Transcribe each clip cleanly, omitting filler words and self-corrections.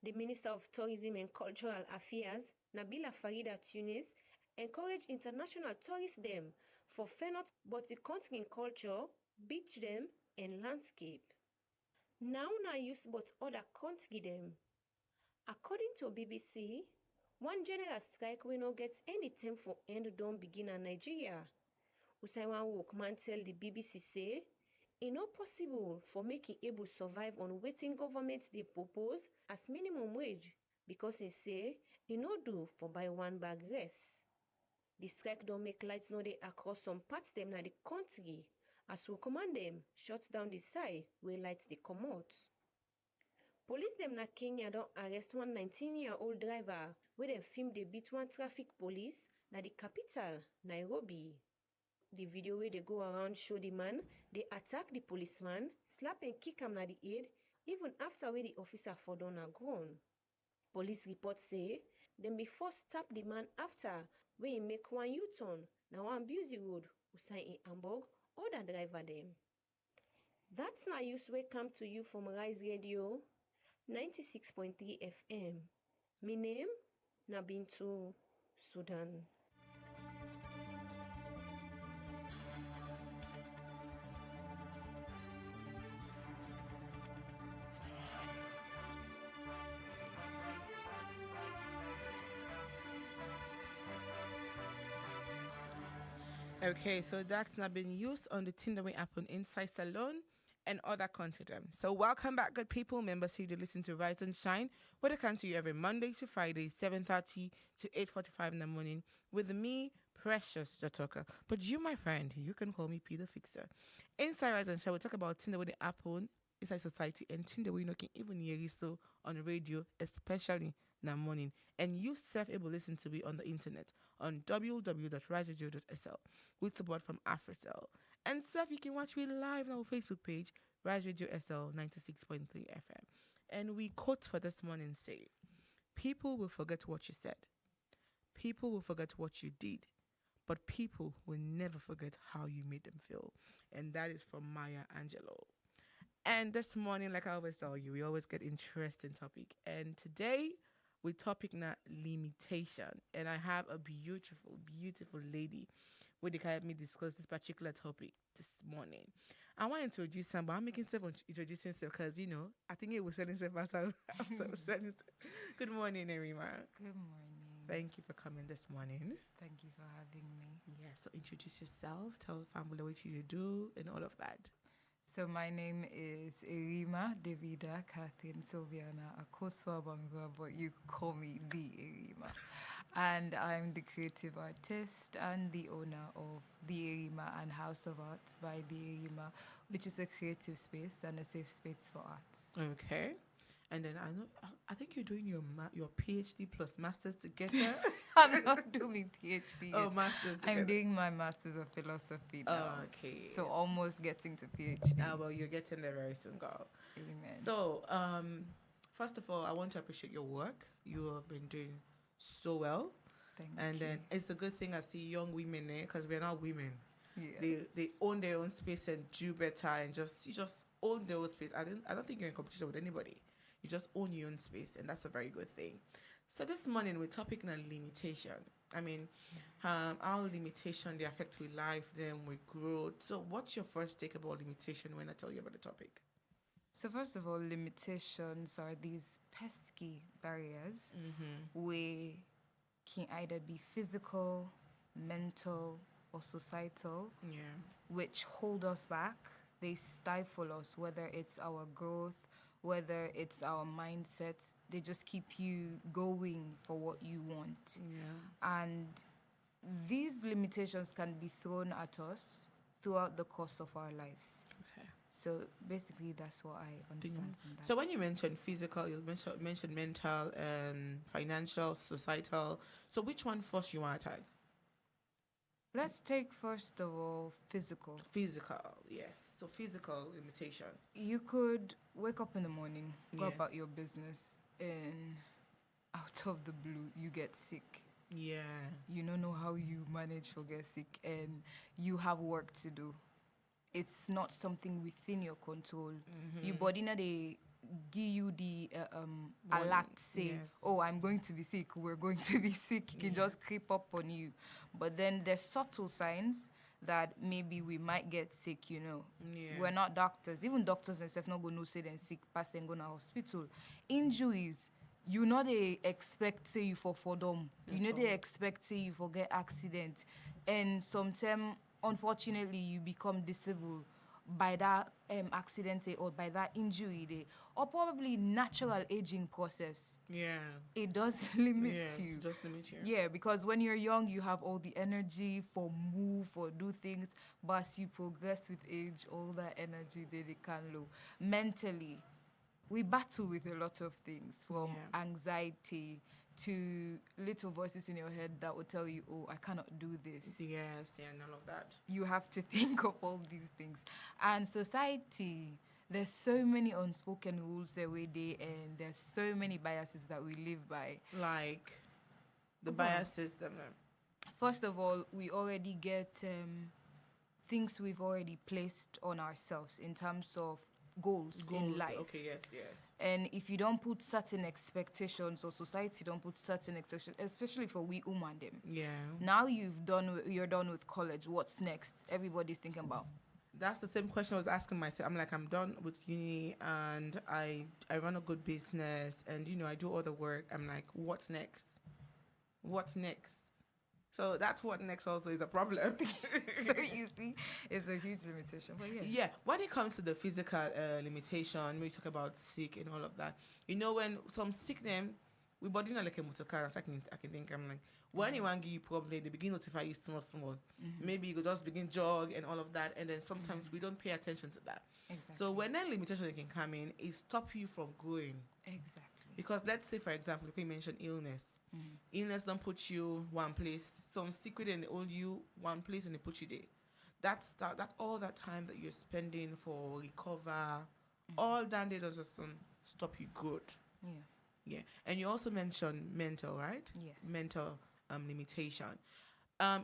The Minister of Tourism and Cultural Affairs, Nabila Farida Tunis, encouraged international tourists them for not but the country in culture, beach them, and landscape. Now use but other country them. According to BBC, one general strike will not get any time for end don't begin in Nigeria. Usaiwan workman tell the BBC say, e no possible for making able survive on waiting government they propose as minimum wage because he say e no do for buy one bag rice. The strike don't make lights no dey across some parts them na the country as we command them shut down the side where lights they come out. Police dem na Kenya don arrest one 19-year-old driver wey dem film dey beat one traffic police na the capital, Nairobi. The video wey dey go around show the man dey attack the policeman, slap and kick am na the head even after wey the officer fall down na ground. Police report say dem be first tap the man after wey he make one U-turn na one busy road beside in Hamburg other driver dem. That's na news wey come to you from Rise Radio 96.3 FM. My name na Bintu Sudan. Okay, so that's not been used on the thing that we happen inside Salon and other content. So welcome back, good people. Members who do listen to Rise and Shine, where they come to you every Monday to Friday, 7:30 to 8:45 in the morning with me, Precious Aretha. But you, my friend, you can call me Peter Fixer. Inside Rise and Shine, we talk about things that they happen inside society and things that we can even hear so on the radio, especially in the morning. And you self-able listen to me on the internet on www.riseradiosl with support from AfriCell. And self, you can watch me live on our Facebook page, Rise Radio SL 96.3 FM. And we quote for this morning say, people will forget what you said. People will forget what you did. But people will never forget how you made them feel. And that is from Maya Angelou. And this morning, like I always tell you, we always get interesting topic. And today, we topic now limitation. And I have a beautiful, beautiful lady who can help me discuss this particular topic this morning. I want to introduce her, but I'm making self introducing herself because, I think it was selling self as I was selling. Good morning, Arimah. Good morning. Thank you for coming this morning. Thank you for having me. Yeah, so introduce yourself, tell the family what you do, and all of that. So my name is Arimah Davida Catherine Sylviana Arimah Bangura, but you call me the Arimah. And I'm the creative artist and the owner of the Arimah and House of Arts by the Arimah, which is a creative space and a safe space for arts. Okay. And then I think you're doing your PhD plus masters together. I'm not doing PhD. Oh, masters. Together. I'm doing my masters of philosophy now. Oh, okay. So almost getting to PhD. Well, you're getting there very soon, girl. Amen. So, first of all, I want to appreciate your work. You have been doing so well. Thank you. And then it's a good thing I see young women there because we're not women. Yeah. They own their own space and do better and you just own their own space. I don't think you're in competition with anybody. You just own your own space, and that's a very good thing. So this morning we're topic on limitation. I mean, how limitation they affect with life, then with growth. So what's your first take about limitation when I tell you about the topic? So first of all, limitations are these pesky barriers where can either be physical, mental, or societal, which hold us back. They stifle us, whether it's our growth, whether it's our mindset. They just keep you going for what you want. Yeah. And these limitations can be thrown at us throughout the course of our lives. Okay. So basically, that's what I understand from that. So when you mentioned physical, you mentioned mental, financial, societal. So which one first you want to tag? Let's take first of all physical. Physical, yes. So physical limitation. You could wake up in the morning, go about your business, and out of the blue, you get sick. Yeah. You don't know how you manage to get sick, and you have work to do. it's not something within your control. Your body now they give you the alert, say, yes. oh, I'm going to be sick, we're going to be sick. It can just creep up on you. But then there's subtle signs that maybe we might get sick, you know. Yeah. We're not doctors. Even doctors themselves not going to say they're sick, pass and go to hospital. Injuries, you know they expect say you for them. You know they expect say you for get accident. And sometimes, unfortunately, you become disabled by that accident day or by that injury day. Or probably natural aging process. Yeah. It does limit Yes, you. just limit you. Yeah, because when you're young, you have all the energy for move, for do things. But as you progress with age, all that energy they can low. Mentally, we battle with a lot of things, from anxiety to little voices in your head that will tell you, oh, I cannot do this. Yes, yeah, none of that. You have to think of all these things. And society, there's so many unspoken rules that we do, and there's so many biases that we live by. Like the biases them. First of all, we already get things we've already placed on ourselves in terms of goals in life. Okay, yes. And if you don't put certain expectations, or society don't put certain expectations, especially for we women them. Yeah. Now you're done with college. What's next? Everybody's thinking about. That's the same question I was asking myself. I'm like, I'm done with uni and I run a good business and, you know, I do all the work. I'm like, what's next? What's next? So that's what next also is a problem. So you see, it's a huge limitation. But Yeah, when it comes to the physical limitation, when we talk about sick and all of that, you know, when some sick them, we body not like a motor car, so I can think, I'm like, when you want to give you problem, they begin notify you small. Maybe you could just begin jog and all of that, and then sometimes we don't pay attention to that. Exactly. So when that limitation can come in, it stop you from growing. Exactly. Because let's say, for example, if we mention illness, illness don't put you one place. Some secret and they hold you one place and they put you there. That's all that time that you're spending for recover. All that they just stop you good. Yeah. And you also mentioned mental, right? Yes. Mental limitation.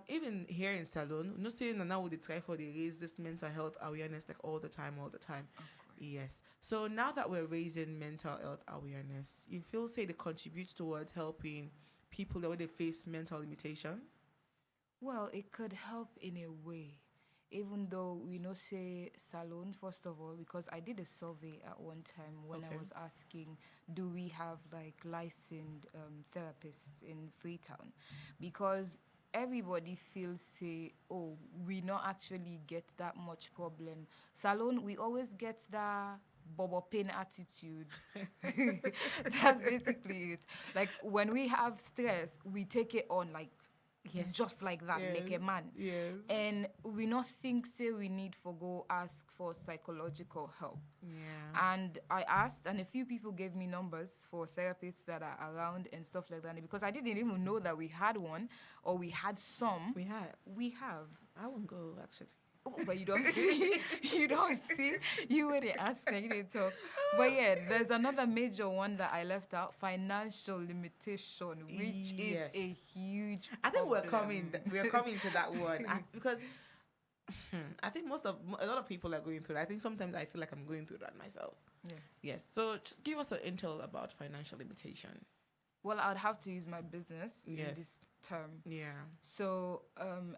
Even here in Salon, not saying that now they try for they raise this mental health awareness like all the time. Of course. Yes. So now that we're raising mental health awareness, you feel say they contribute towards helping people that when they face mental limitation? Well, it could help in a way, even though we know say Salon, first of all, because I did a survey at one time when I was asking, do we have like licensed therapists in Freetown? Because everybody feels say, oh, we not actually get that much problem. Salon, we always get that bobo pain attitude. That's basically it. Like when we have stress, we take it on like just like that, like a man. Yes. And we not think say we need for go ask for psychological help. Yeah. And I asked, and a few people gave me numbers for therapists that are around and stuff like that. Because I didn't even know that we had one or we had some. We have. We have. I won't go actually. Oh, but you don't see. You don't see. You wouldn't ask and you didn't talk. But yeah, there's another major one that I left out: financial limitation, which is a huge problem. I think we're coming to that one because I think a lot of people are going through that. I think sometimes I feel like I'm going through that myself. Yeah. Yes. So just give us an intel about financial limitation. Well, I'd have to use my business in this term. Yeah. So,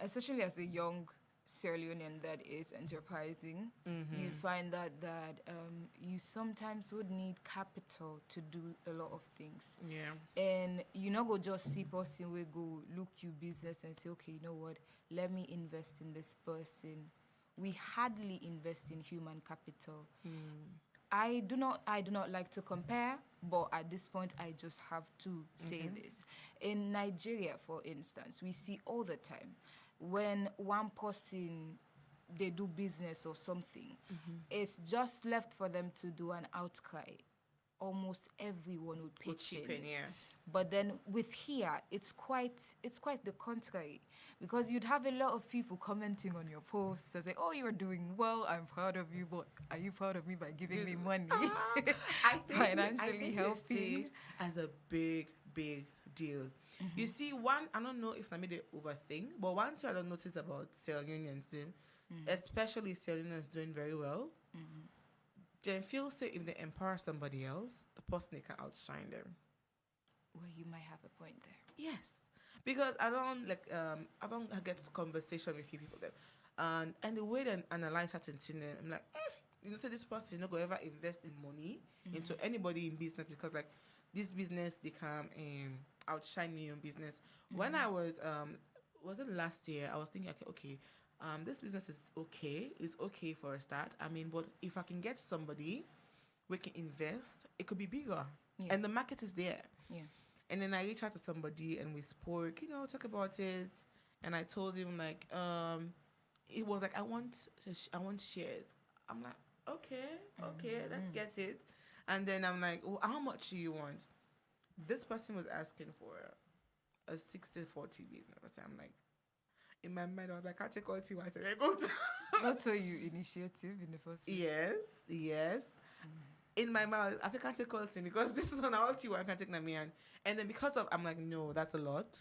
especially as a young Sierra Leonean that is enterprising, you find that you sometimes would need capital to do a lot of things. Yeah. And you not go just see person we go look you business and say, okay, you know what, let me invest in this person. We hardly invest in human capital. I do not like to compare, but at this point I just have to say this. In Nigeria, for instance, we see all the time when one person they do business or something, it's just left for them to do an outcry. Almost everyone would pitch in. But then with here, it's quite the contrary, because you'd have a lot of people commenting on your posts and say, "Oh, you're doing well. I'm proud of you, but are you proud of me by giving me money?" I think financially helping. See it as a big deal. You see, I don't know if I made it overthink, but one thing I don't notice about Sierra Leoneans, especially if Selena is doing very well, then feel say if they empower somebody else, the person they can outshine them. Well, you might have a point there. Yes, because I don't get this conversation with few people then, and the way they analyze certain things, I'm like, you know, say this person not gonna ever invest in money into anybody in business because like this business they can outshine me in business. When I was it last year? I was thinking, okay, this business is okay. It's okay for a start. I mean, but if I can get somebody we can invest, it could be bigger, and the market is there. Yeah. And then I reached out to somebody and we spoke, you know, talk about it. And I told him like, it was like I want shares. I'm like, okay, let's get it. And then I'm like, oh, how much do you want? This person was asking for a 60-40 business. I'm like, in my mind, I was like, I take all T1. I said, I go to. That's why you initiative in the first place. Yes. In my mind, I said, can't take all T because this is on our T1. I can't take Namian. And then because of, I'm like, no, that's a lot.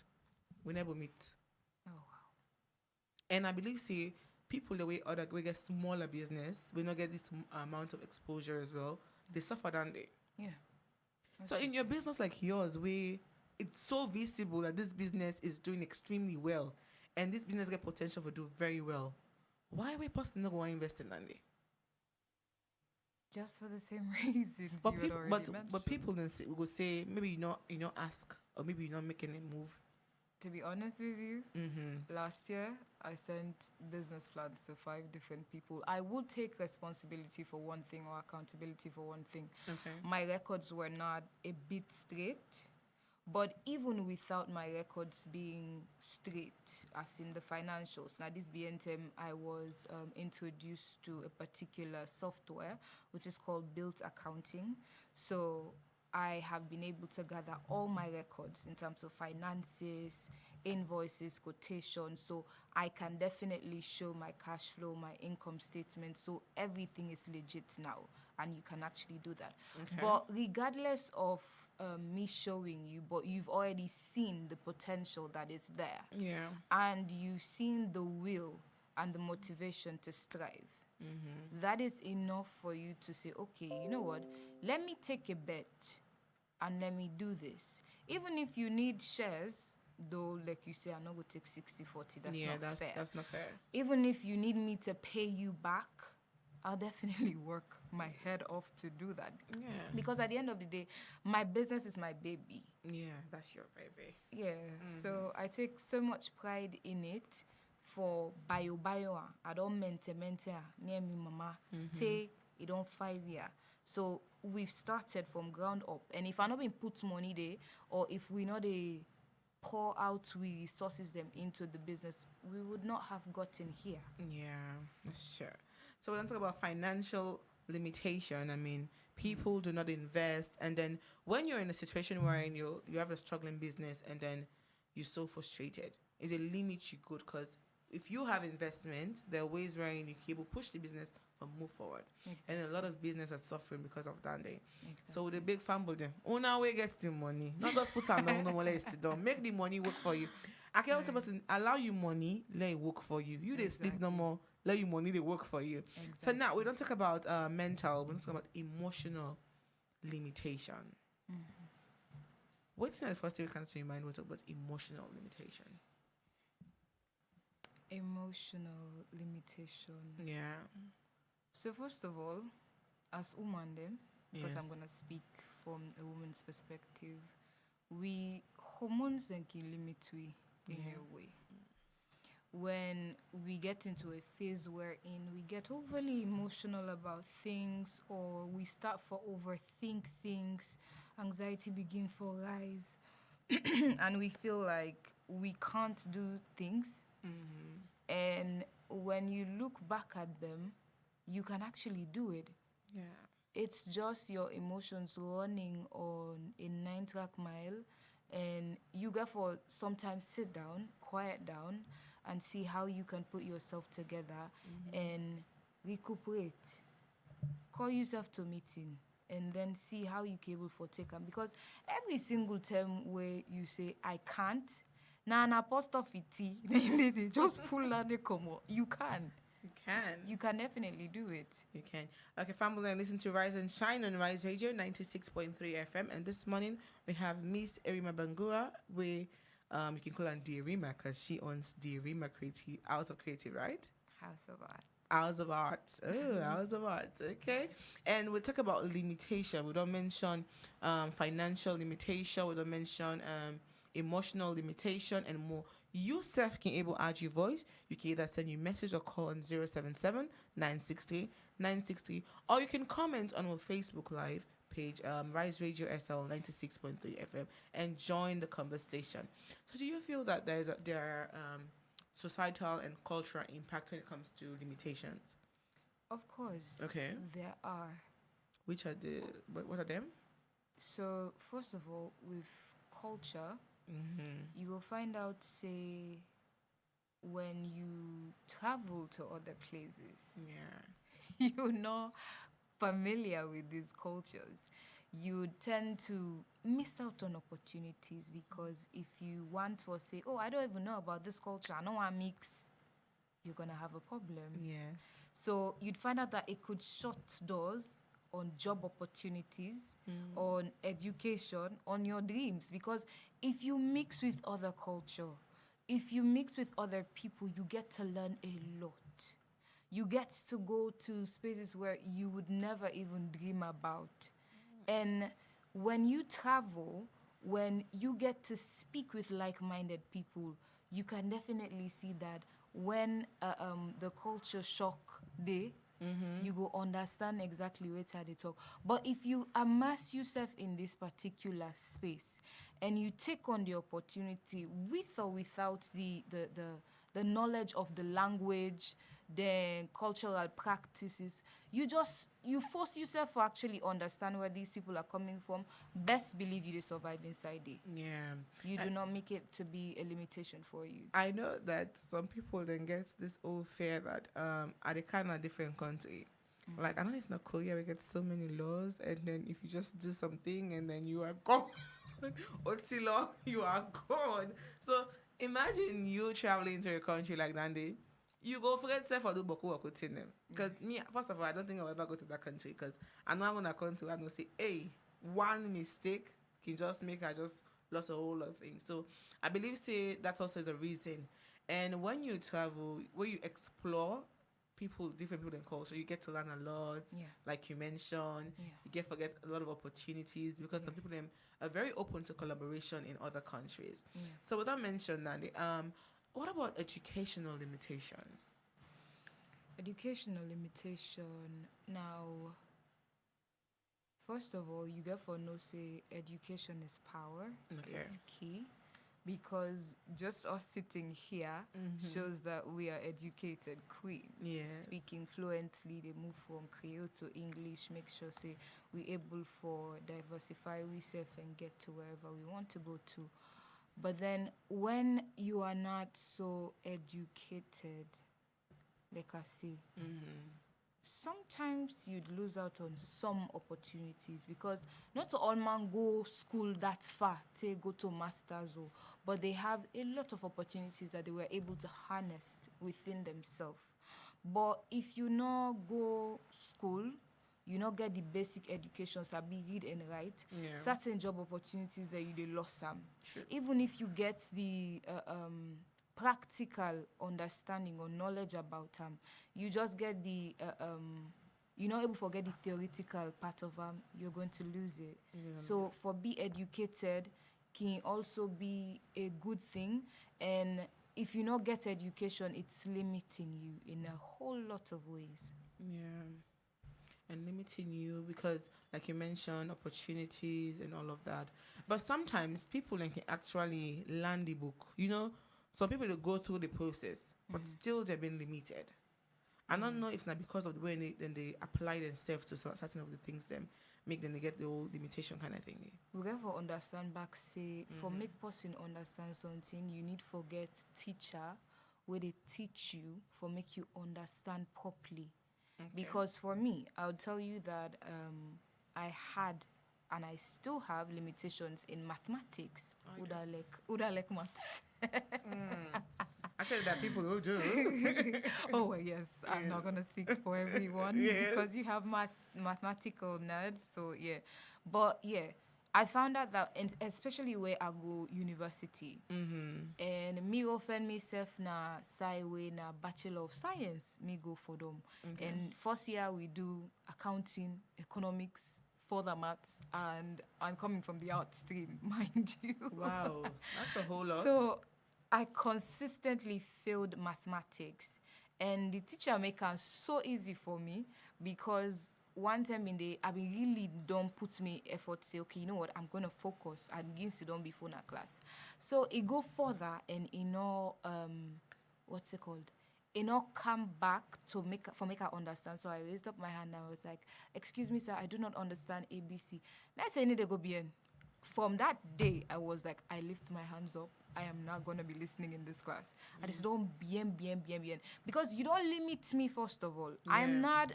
We never meet. Oh, wow. And I believe, see, people the way other we get smaller business, we not get this amount of exposure as well. They suffer, don't they? Yeah. So in your business like yours, where it's so visible that this business is doing extremely well, and this business get potential for do very well, why we person not going to invest in that? Just for the same reasons But you people, had already mentioned. but people then say, will say maybe you know ask or maybe you're not making a move. To be honest with you, last year I sent business plans to 5 different people. I would take responsibility for one thing or accountability for one thing. Okay. My records were not a bit straight, but even without my records being straight, as in the financials, now this BNTM, I was introduced to a particular software, which is called Built Accounting. So I have been able to gather all my records in terms of finances, invoices, quotations. So I can definitely show my cash flow, my income statement. So everything is legit now, and you can actually do that. Okay. But regardless of me showing you, but you've already seen the potential that is there. Yeah. And you've seen the will and the motivation to strive. That is enough for you to say, okay, you know what? Let me take a bet and let me do this. Even if you need shares, though, like you say, I'm not going to take 60-40. That's fair. That's not fair. Even if you need me to pay you back, I'll definitely work my head off to do that. Yeah. Because at the end of the day, my business is my baby. Yeah, that's your baby. Yeah. So I take so much pride in it. For bio, I don't mente near me mama. Te, it don't 5 year. So we've started from ground up. And if I not been put money there, or if we not pour out we resources them into the business, we would not have gotten here. Yeah, that's true. So we're going to talk about financial limitation. I mean, people do not invest. And then when you're in a situation where you have a struggling business and then you're so frustrated, it limits you good because if you have investment, there are ways where you can able push the business or move forward. Exactly. And a lot of business are suffering because of that. Day. Exactly. So the big family, them, now way gets the money. Not just put on no more sit down. Make the money work for you. I can also allow you money, let it work for you. You they sleep no more, let you money they work for you. Exactly. So now we don't talk about mental, we don't talk about emotional limitation. What's the first thing that comes to your mind when we talk about emotional limitation? Emotional limitation. Yeah. So first of all, as woman them, because Yes. I'm gonna speak from a woman's perspective, we hormones and can limit we in a way. When we get into a phase wherein we get overly emotional about things, or we start for overthink things, anxiety begin for rise, and we feel like we can't do things. And when you look back at them, you can actually do it. Yeah. It's just your emotions running on a 9-track mile, and you therefore sometimes sit down, quiet down, and see how you can put yourself together and recuperate. Call yourself to meeting and then see how you can able for take them. Because every single time where you say, I can't, now an apostrophe T, they just pull out the comma. You can. You can. You can definitely do it. You can. Okay, family, and listen to Rise and Shine on Rise Radio 96.3 FM. And this morning we have Miss Arimah Bangura. You can call her the Arimah because she owns the Arimah Creative House of Creative, right? House of Art. House of Art. Oh, House of Art. Okay. And we'll talk about limitation. We don't mention financial limitation. We don't mention emotional limitation and more. You self can able add your voice. You can either send your message or call on 077 960 960, or you can comment on our Facebook Live page, Rise Radio SL 96.3 FM, and join the conversation. So, do you feel that there are societal and cultural impact when it comes to limitations? Of course. Okay. There are. Which are what are them? So, first of all, with culture, you will find out, say, when you travel to other places, you're not familiar with these cultures. You tend to miss out on opportunities because if you want to say, oh, I don't even know about this culture, I don't want to mix, you're going to have a problem. Yes. So you'd find out that it could shut doors on job opportunities, on education, on your dreams. Because if you mix with other culture, if you mix with other people, you get to learn a lot. You get to go to spaces where you would never even dream about. And when you travel, when you get to speak with like-minded people, you can definitely see that when the culture shock day, you go understand exactly what they talk. But if you immerse yourself in this particular space and you take on the opportunity with or without the knowledge of the language, the cultural practices, you force yourself to actually understand where these people are coming from. Best believe you survive inside it. Yeah. You do not make it to be a limitation for you. I know that some people then get this old fear that at a kind of different country. Like, I don't know if in Korea we get so many laws, and then if you just do something and then you are gone. Otilo, you are gone. So imagine you traveling to a country like that. You go forget self or do boku work with them. Because me, first of all, I don't think I'll ever go to that country because I'm not gonna come to and go say, hey, one mistake can just make I just lost a whole lot of things. So I believe that also is a reason. And when you travel, when you explore different people and culture, you get to learn a lot. Yeah. Like you mentioned, you get forget a lot of opportunities because some people are very open to collaboration in other countries. So with that mentioned, Nandi, what about educational limitation? Educational limitation. Now, first of all, you get for no say education is power. Okay. It's key. Because just us sitting here shows that we are educated queens. Yes. Speaking fluently, they move from Creole to English, make sure say we're able for diversify ourselves and get to wherever we want to go to. But then when you are not so educated, like I say, sometimes you'd lose out on some opportunities because not all man go school that far to go to masters, but they have a lot of opportunities that they were able to harness within themselves. But if you not go school, you not get the basic education, so be read and write, certain job opportunities that you they lost some. Sure. Even if you get the practical understanding or knowledge about them, you just get the you're not able to forget the theoretical part of them, you're going to lose it. So for be educated can also be a good thing, and if you not get education, it's limiting you in a whole lot of ways. And limiting you because, like you mentioned, opportunities and all of that. But sometimes people can actually learn the book. Some people they go through the process, but still they've been limited. I don't know if it's not because of the way they apply themselves to certain of the things them make them get the whole limitation kind of thing. We get for understand back say for make person understand something, you need forget teacher where they teach you for make you understand properly. Okay. Because for me, I'll tell you that I had and I still have limitations in mathematics. Would I like maths? Actually, there are people who do. Oh, well, yes. I'm not going to speak for everyone Yes. because you have mathematical nerds. So, yeah. But, yeah, I found out that, especially where I go university, and me often myself na way na Bachelor of Science, me go for them. Okay. And first year we do accounting, economics, further maths, and I'm coming from the art stream, mind you. Wow, that's a whole lot. So I consistently failed mathematics, and the teacher make it so easy for me because one time in the I really don't put me effort say okay, you know what, I'm gonna focus and begin to don't before na class. So it go further and what's it called? It not come back to make her understand. So I raised up my hand and I was like, "Excuse me, sir, I do not understand ABC." And I say, "Need to go bien." From that day, I was like, I lift my hands up. I am not going to be listening in this class. I just don't bien. Because you don't limit me, first of all. Yeah.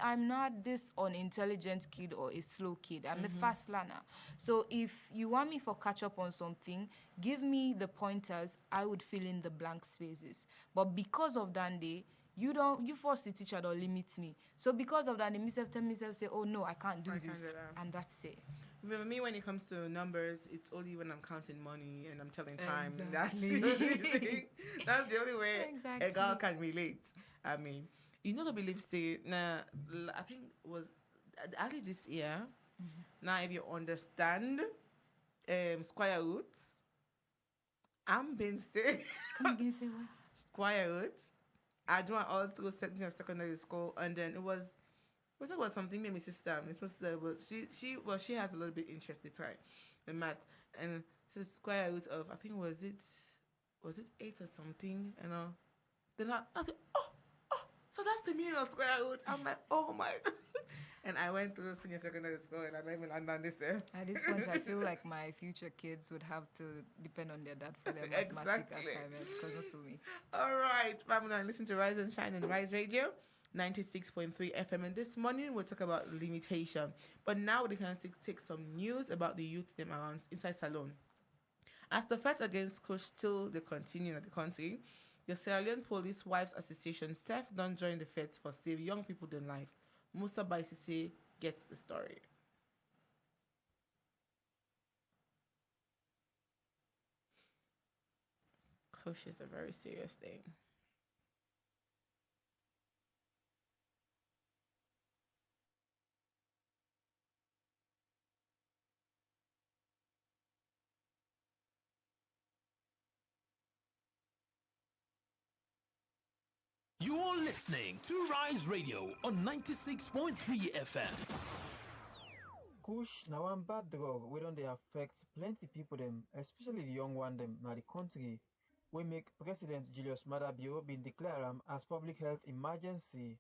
I'm not this unintelligent kid or a slow kid. I'm a fast learner. So if you want me for catch up on something, give me the pointers. I would fill in the blank spaces. But because of that day, you force the teacher to limit me. So because of that, myself tell myself say, oh no, I can't do I this. can't do that. And that's it. For me, when it comes to numbers, it's only when I'm counting money and I'm telling time. That's Exactly. the only thing. That's the only way Exactly. a girl can relate. I mean, you know the belief say, nah, I think it was early this year. Now, if you understand square roots, I'm being say Come again, say what? square roots. I joined all through secondary school, and then it was something made my sister. My sister, but she has a little bit interest in try in math, and so square root of I think was it 8 or something, you know. Then I said, oh, so that's the meaning of square root. I'm like, oh my. And I went through senior secondary school and I don't even understand this there. At this point, I feel like my future kids would have to depend on their dad for their mathematics Exactly. assignments, because not for me. All right, family, listen to Rise and Shine and Rise Radio, 96.3 FM. And this morning we'll talk about limitation. But now we can take some news about the youth them around inside Salone. As the fight against school still they continue in the country, the Sierra Leone Police Wives Association staff don't join the fight for save young people than life. Musa Baisise gets the story. Kush is a very serious thing. You're listening to Rise Radio on 96.3 FM. Kush na one bad drug wey don dey affect plenty people dem, especially the young one dem na the country, wey make President Julius Maada Bio bin declare am as public health emergency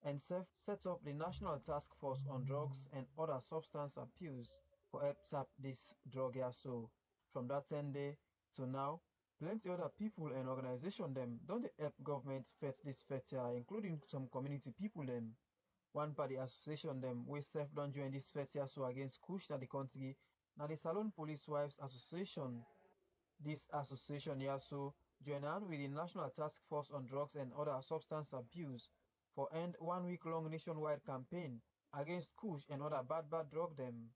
and set up the National Task Force on Drugs and Other Substance Abuse for help tap dis drug yaso. From that same day to now, plenty other people and organization dem don dey help government fight dis fetia, including some community people dem. One party association dem wey sef don join dis fetia so against kush na the country na the Salone Police Wives Association. Dis association yaso join hand with the National Task Force on Drugs and Other Substance Abuse for end 1 week long nationwide campaign against kush and other bad drug dem.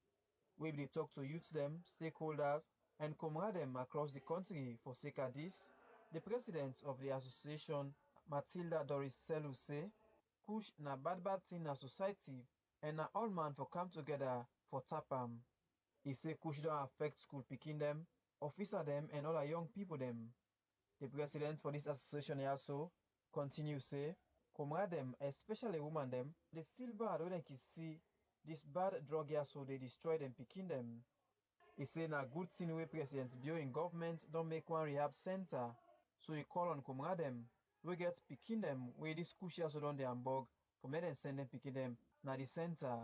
We dey talk to youth dem, stakeholders and comrade dem across the country for sake of dis. The president of the association, Matilda Doris Selu, say kush na bad thing na society and na all man for come together for tap am. E say kush don affect school pikin dem, officer dem and other young people dem. The president for dis association also continue say comrade dem, especially woman dem, dey feel bad when dem can see dis bad drug yaso dey destroy dem pikin dem. E say na good thing wey President Bio in government don make one rehab center, so e call on comrade dem wey get pikin dem wey dis kush yaso don dey ambog for make dem send dem pikin dem na the center.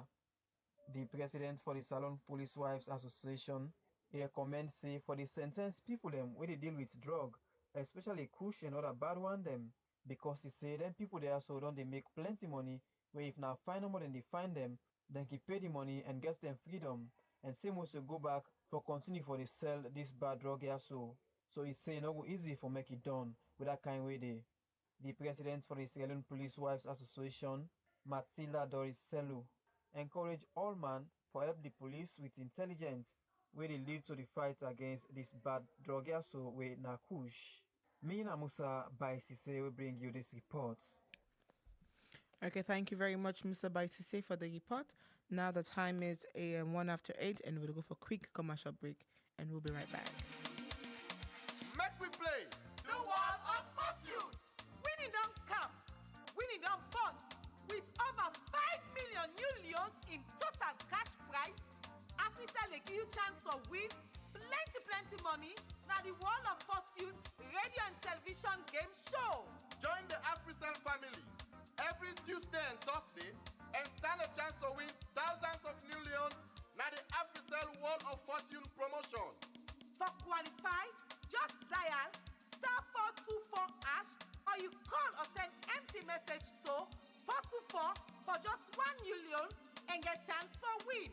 The president for the Salone Police Wives Association recommend say for the sen ten ce people dem wey dey deal with drug, especially kush and other bad one dem, because e say dem people dey also don dey make plenty money wey if na final more dem dey find dem can pay the money and get dem freedom, and say most go back for continue for dey sell this bad drug yaso. So he say no go easy for make it done with that kind way they. The president for the Israeli Police Wives Association, Matilda Doris Selu, encourage all man for help the police with intelligence where they lead to the fight against this bad drug also with Nakush. Me and Musa Baisise will bring you this report. Okay, thank you very much, Mr. Baisise, for the report. Now the time is 1:08, and we'll go for a quick commercial break, and we'll be right back. Make we play the Wall of Fortune. Winning don't come. Winning don't boss. With over 5 million new leons in total cash prize, Africell will give you chance to win plenty money. Now the Wall of Fortune radio and television game show. Join the Africell family every Tuesday and Thursday and stand a chance to win thousands of new leons. Now the Africell Wall of Fortune promotion. For qualify, just dial *424# or you call or send empty message to 424 for just 1 new leons and get chance for win.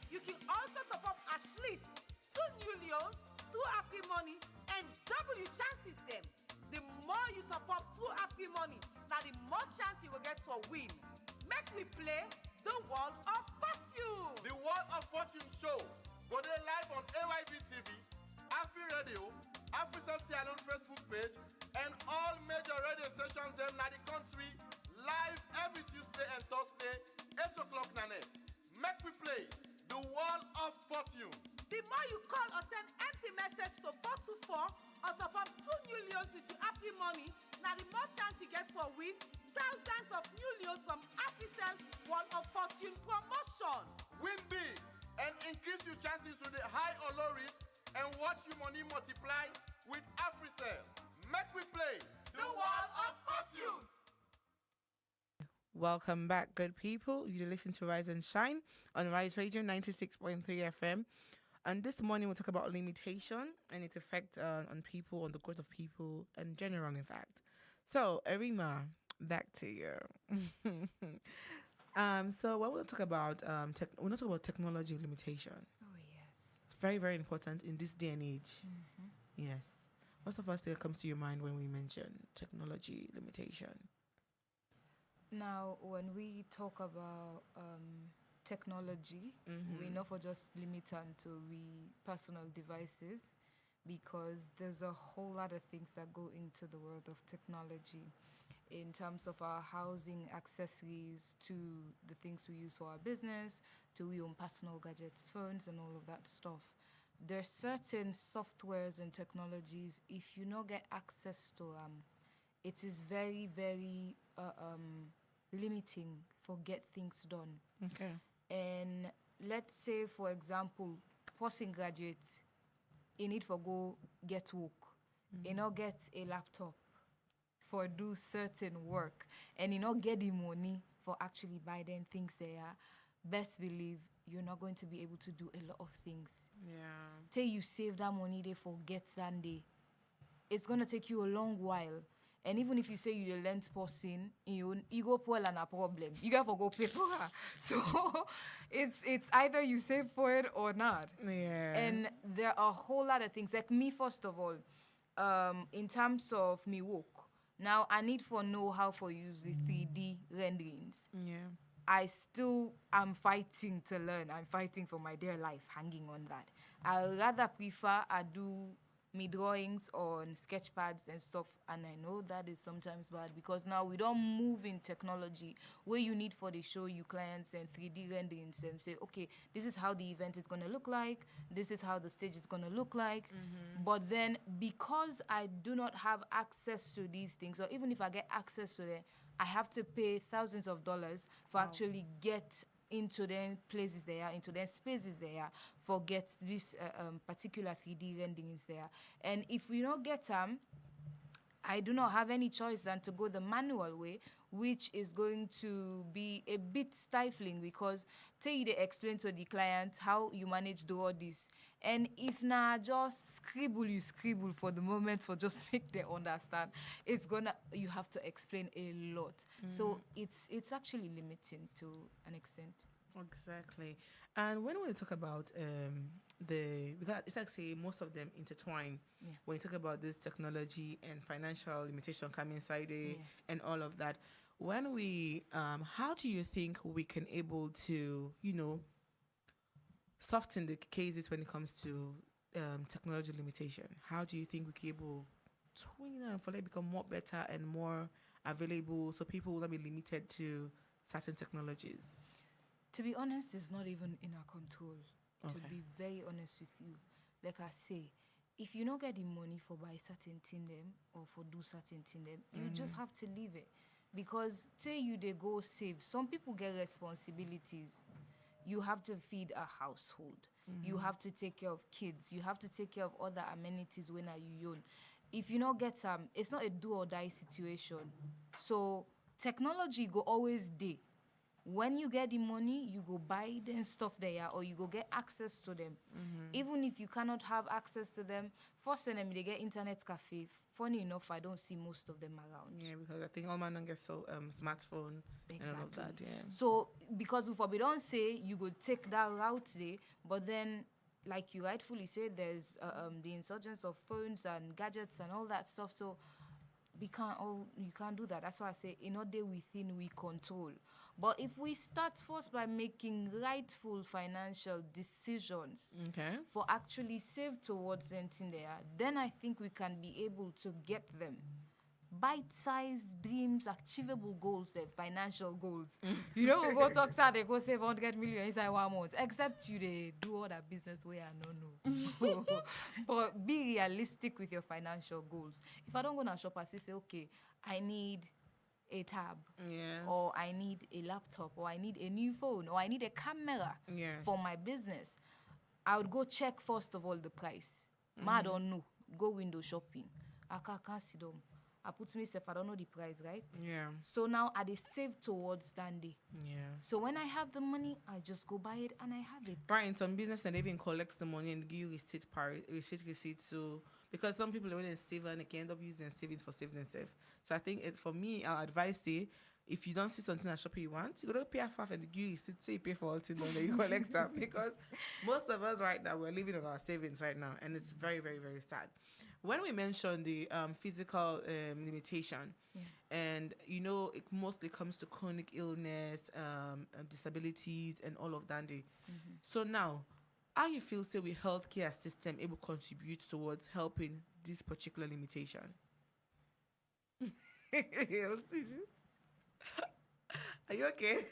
You can also top up at least 2 new leons, 2 Afri money, and double your chances them. The more you top up 2 Afri money, now the more chance you will get for win. Make we play the Wall of Fortune. The Wall of Fortune show go dey live on AYB TV, Afri Radio, Africell Salon Facebook page, and all major radio stations them na the country live every Tuesday and Thursday, 8 o'clock na net. Make we play the Wall of Fortune. The more you call or send empty message to 424 or top up 2 new leons with your Afri money, now the more chance you get for win thousands of new leons from Africell Wall of Fortune promotion. Win big and increase your chances with the high or low risk and watch your money multiply with Africell. Make we play the Wall of Fortune. Welcome back, good people. You listen to Rise and Shine on Rise Radio 96.3 FM. And this morning we'll talk about limitation and its effect on people, on the growth of people, and general, in fact. So, Arimah, back to you. So what we'll talk about, we'll not talk about technology limitation. Oh, yes. It's very, very important in this day and age. Yes. What's the first thing that comes to your mind when we mention technology limitation? Now, when we talk about technology, we not for just limit to we personal devices, because there's a whole lot of things that go into the world of technology in terms of our housing accessories, to the things we use for our business, to we own personal gadgets, phones, and all of that stuff. There's certain softwares and technologies, if you not get access to it is very, very limiting for get things done. Okay. And let's say, for example, person graduate, he need for go get work. He not get a laptop for do certain work, and he not get the money for actually buy them things there. Best believe you're not going to be able to do a lot of things. Yeah. Till you save that money, they forget Sunday. It's gonna take you a long while. And even if you say you're the lens person, you go poor and a problem. You got to go pay for her. So it's either you save for it or not. Yeah. And there are a whole lot of things. Like me, first of all, in terms of me work, now I need for know how to use the 3D renderings. Yeah. I still am fighting to learn. I'm fighting for my dear life, hanging on that. I rather prefer I do me drawings on sketch pads and stuff, and I know that is sometimes bad because now we don't move in technology where you need for the show you clients and 3D renderings and say, okay, this is how the event is going to look like, this is how the stage is going to look like. But then because I do not have access to these things, or even if I get access to them, I have to pay thousands of dollars for actually get into them places there, into them spaces there, for get this particular 3D renderings there. And if we don't get them, I do not have any choice than to go the manual way, which is going to be a bit stifling because tell you they explain to the client how you manage to do this. And if just scribble for the moment for just make them understand, you have to explain a lot. So it's actually limiting to an extent. Exactly. And when we talk about because it's like say most of them intertwine. Yeah. When you talk about this technology and financial limitation coming inside it Yeah. and all of that, when we how do you think we can able to soften the cases when it comes to technology limitation? How do you think we can able twin them for it become more better and more available so people will not be limited to certain technologies? To be honest, it's not even in our control. To Okay. be very honest with you, like I say, if you don't get the money for buy certain thing them or for do certain thing them, you just have to leave it. Because say you they go save. Some people get responsibilities. You have to feed a household. You have to take care of kids. You have to take care of other amenities when are you young. If you not get it's not a do or die situation. So technology go always day. When you get the money, you go buy them stuff there or you go get access to them. Even if you cannot have access to them, first of them they get internet cafe. Funny enough, I don't see most of them around. Yeah, because I think all man don't get so smartphone and all of that. Exactly. Yeah. So because if we don't say you go take that route there, but then like you rightfully said, there's the insurgence of phones and gadgets and all that stuff. So you can't do that. That's why I say in order within we control. But if we start first by making rightful financial decisions Okay. for actually save towards anything there, then I think we can be able to get them. Bite-sized dreams, achievable goals, financial goals. You know, we go talk sad, they go save 100 million inside 1 month. Except you they do all that business where I don't know. But be realistic with your financial goals. If I don't go to shop, I say, okay, I need a tab, Yes. or I need a laptop, or I need a new phone, or I need a camera Yes. for my business. I would go check first of all the price. I don't know. Go window shopping. I can't see them. I put myself, I don't know the price, right? Yeah. So now I dey save towards that day. Yeah. So when I have the money, I just go buy it and I have it. Right, in some business and they even collects the money and give you receipt. So because some people when they save and they can end up using savings for saving themselves. So I think for me, I'll advise say if you don't see something at shop you want, you gotta pay half and give you receipt so you pay for all things and then you collect them. Because most of us right now we're living on our savings right now and it's very, very, very sad. When we mention the physical limitation, and it mostly comes to chronic illness, disabilities, and all of that. So now, how you feel say we healthcare system able to contribute towards helping this particular limitation? Are you okay?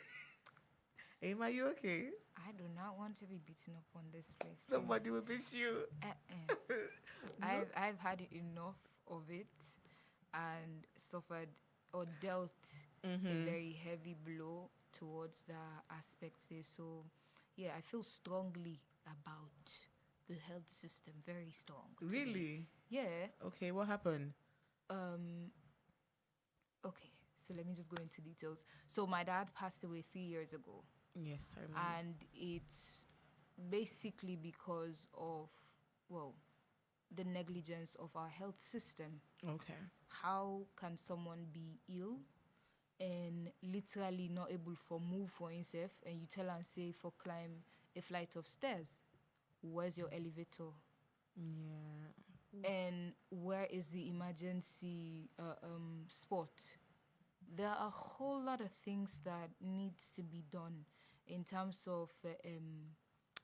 Aim, are you okay? I do not want to be beaten up on this place. Please. Nobody will beat you. I've had enough of it and suffered or dealt a very heavy blow towards that aspect there. So yeah, I feel strongly about the health system, very strong. Today. Really? Yeah. Okay, what happened? Okay, so let me just go into details. So my dad passed away 3 years ago. Yes, I remember. And it's basically because of, the negligence of our health system. Okay. How can someone be ill and literally not able to move for himself, and you tell and say for climb a flight of stairs? Where's your elevator? Yeah. And where is the emergency spot? There are a whole lot of things that needs to be done in terms of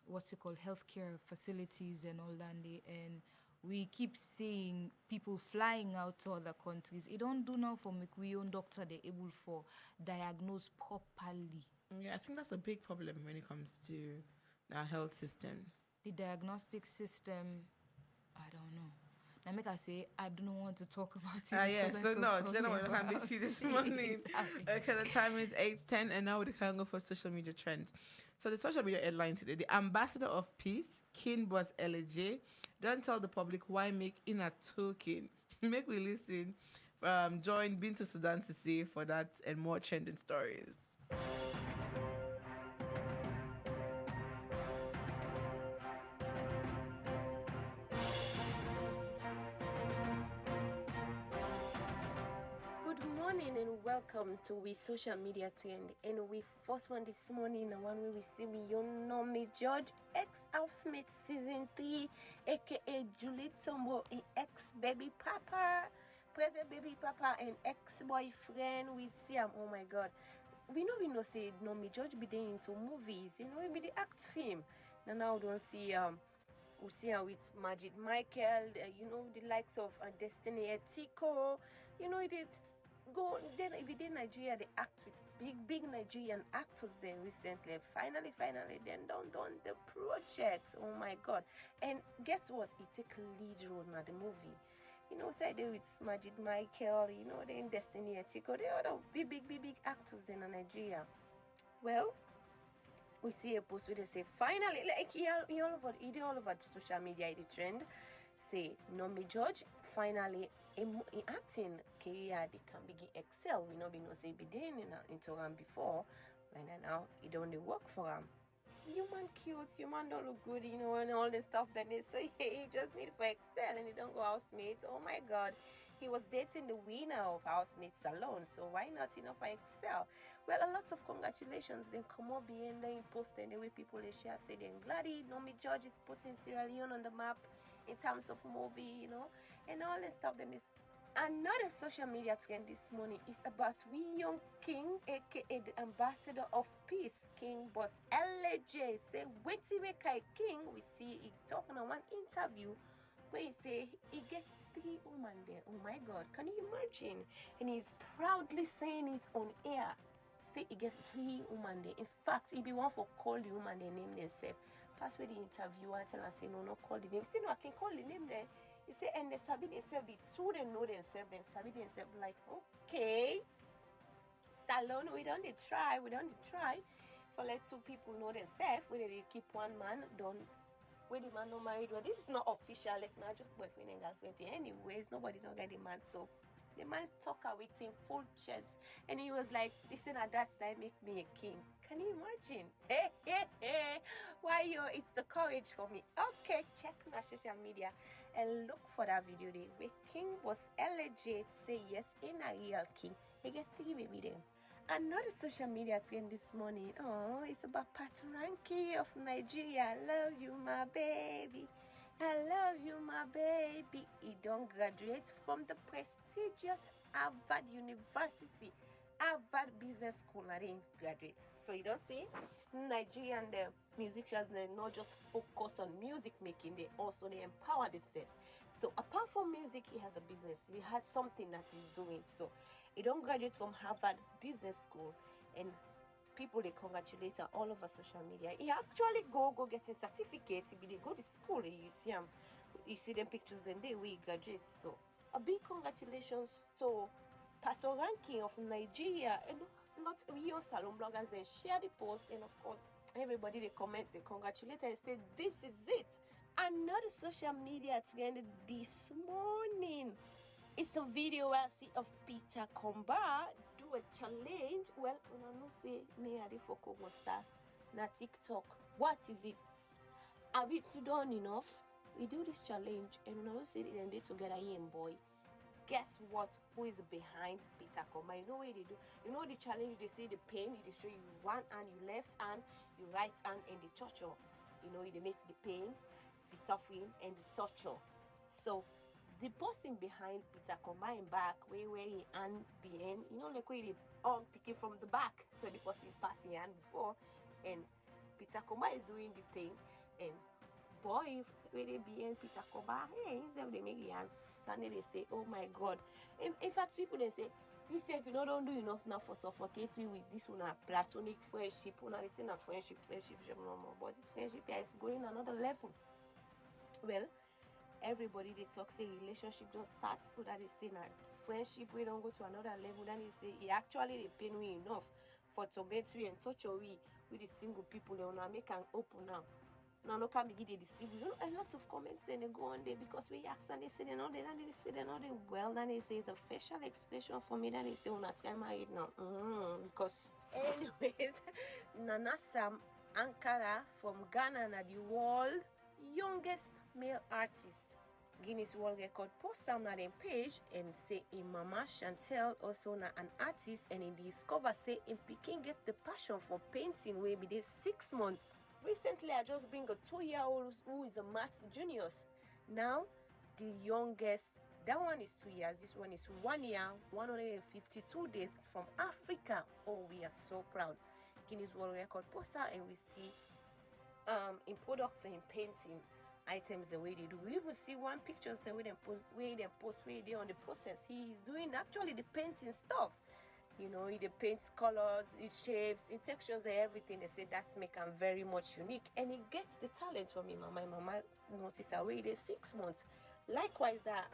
healthcare facilities and all that. And we keep seeing people flying out to other countries. It don't do now for make we own doctor they're able for diagnose properly. Yeah, I think that's a big problem when it comes to our health system. The diagnostic system, I don't know. Now make I say I don't want to talk about it. Yeah, so no, then I want to about miss you this morning. Okay, the time is 8:10 and now we can go for social media trends. So the social media headline today, the ambassador of peace, King Boss LJ, don't tell the public why make in a token. Make we listen. Join Bintu Sudan to see for that and more trending stories. Good morning and welcome welcome to we social media trend. And we first one this morning, the one where we see we you know me George ex-housemate season 3, aka Julie Tombo, ex-baby papa, present baby papa and ex-boyfriend. We see him, oh my god. We know say no me George be there into movies, you know, he be the act film. Now we don't see we see her with Majid Michael, you know, the likes of Destiny Etiko, you know, they go then within Nigeria they act with big Nigerian actors then recently. Finally then done the project. Oh my god. And guess what? It take lead role in the movie. You know, say they with Majid Michael, you know, then Destiny Etiko, they other big actors then in Nigeria. Well, we see a post where they say finally, like all over social media, the trend say Nomi George finally in acting career they can begin excel. We know say be there into him before, and now it only work for him. Human cute, human don't look good, you know, and all this stuff. Then they say he just need for excel and he don't go housemates. Oh my god. He was dating the winner of Housemates Salon, so why not enough for excel? Well, a lot of congratulations. Then come up behind the post and the way people they share say they're glad Nomi George is putting Sierra Leone on the map in terms of movie, you know, and all this stuff. Then is another social media trend this morning is about we young king, aka the ambassador of peace, King Boss LJ. Say wait till make a king. We see he talking on one interview where he say he gets 3 women there. Oh my god, can you imagine? And he's proudly saying it on air. Say he gets 3 women there. In fact, he be one for call the woman they name themselves. Pass with the interviewer tell and say no call the name. Say no, I can call the name there. He say and they sabi themselves, the two they know themselves, they sabi themselves like okay. Salon, we don't try. For let 2 people know themselves, whether they keep one man, don't where the man no married. Well, this is not official, like not just boyfriend and girlfriend. Anyways, nobody don't get the man. So the man talk with him full chest, and he was like, "Listen, at that time make me a king." Can you imagine? Why it's the courage for me. Okay, check my social media and look for that video there where King was legit say yes in a real king. He get 3 baby them. Another social media trend this morning. Oh, it's about Patoranking of Nigeria. I love you, my baby. I love you, my baby. He don't graduate from the prestigious Harvard University, Harvard Business School. I didn't graduate. So you don't see Nigerian musicians, they not just focus on music making, they empower themselves. So apart from music, he has a business. He has something that he's doing. So he don't graduate from Harvard Business School, and people they congratulate her all over social media. He actually go getting certificates. He go to school. You see him, you see them pictures and they we graduate. So a big congratulations to Patoranking of Nigeria, and lots of your salon bloggers then share the post, and of course everybody they comment, they congratulate and say this is it. Another social media trend this morning. It's a video I see of Peter Comba do a challenge. Well, when I know say me I for Congo Star na TikTok. What is it? Have it done enough? We do this challenge and when I know say them they together here boy. Guess what? Who is behind Peter Comba? You know what they do? You know the challenge they say the pain, they show you one hand, your left hand, your right hand, and the torture. You know, they make the pain, the suffering, and the torture. So the person behind Peter Comba in back, where he hand behind, you know, like where they all picking from the back. So the person passing hand before, and Peter Comba is doing the thing, and boy, where they behind Peter Comba, hey, instead they make the hand. Sunday they say, oh my God. In fact, people they say, you say if you don't do enough now for suffocate me with this one, a platonic friendship, one they say a friendship, no more. But this friendship is going another level. Well, everybody they talk say relationship don't start, so that they say that friendship we don't go to another level. Then they say it actually they pain we enough for to bet we and touch we with the single people they wanna make an open now. Now no can begin to deceive. You know, a lot of comments then they go on there because we ask and they say they know they say they know they well, then they say the facial expression for me, then they say not get married now. Because anyways, Nana Sam Ankara from Ghana, na the world youngest male artist. Guinness World Record post on their page and say in Mama Chantel also na an artist and he discover say in Peking get the passion for painting way be this 6 months. Recently I just bring a 2-year-old who is a maths genius. Now the youngest, that one is 2 years, this one is 1 year, 152 days from Africa. Oh, we are so proud. Guinness World Record poster and we see in products and in painting items the way they do. We even see one picture the way they post way they on the process. He is doing actually the painting stuff. You know, he paints colors, it shapes, it textures and everything. They say that's make him very much unique. And he gets the talent from him. My mama noticed her wait 6 months. Likewise that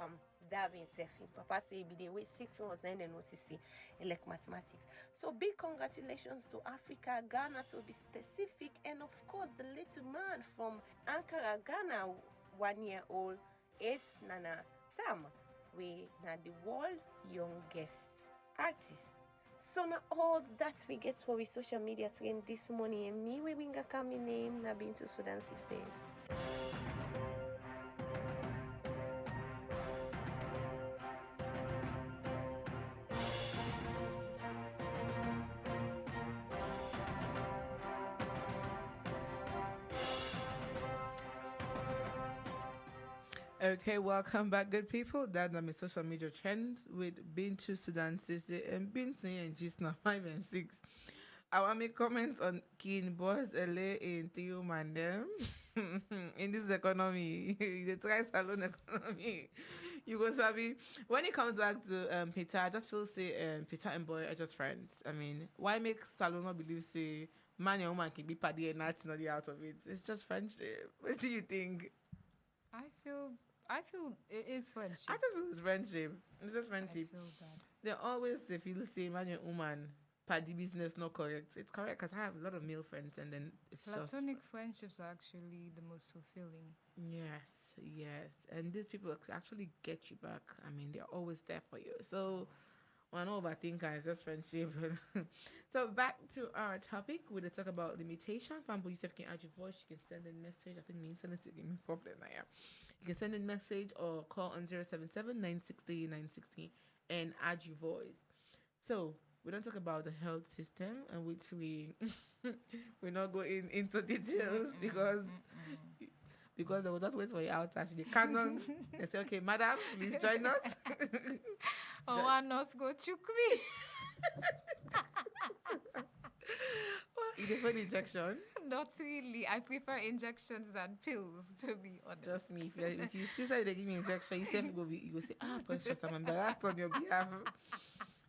Davin Sefi. Papa say be they wait 6 months then they notice he like mathematics. So big congratulations to Africa, Ghana to be specific, and of course the little man from Ankara, Ghana, 1 year old is Nana Sam. We na the world youngest artist. So now all that we get for we social media trend this morning and me we bring a coming name na been to Sudan say. Okay, welcome back, good people. That's my social media trend with Bintu Sudan Sisi and Bintu and Gisna 5 and 6. I want to make comments on King Boss LA in Theo Mandem. In this economy, the tri-salon economy. You go sabi. When it comes back to Peter, I just feel say Peter and boy are just friends. I mean, why make salon not believe say man and woman can be party and not the out of it? It's just friendship. What do you think? I feel it is friendship. I just feel it's friendship. It's just friendship. I feel that. They always say feel the same man and woman party business not correct. It's correct because I have a lot of male friends and then it's Platonic friendships are actually the most fulfilling. Yes. And these people actually get you back. I mean, they're always there for you. So one overthinker is just friendship. So back to our topic. We'll talk about limitation. Fambo Yusuf can add your voice. You can send a message. I think the internet is giving me problem now. You can send a message or call on 077-960-960 and add your voice. So we don't talk about the health system, and which we're not going into details because they will just wait for you out. Actually, Canon, they say, "Okay, madam, please join us." Oh, I not go choke me. You prefer injection? Not really. I prefer injections than pills, to be honest. Just me. If you still say they give me injection, you go say, Precious, I'm embarrassed on your behalf.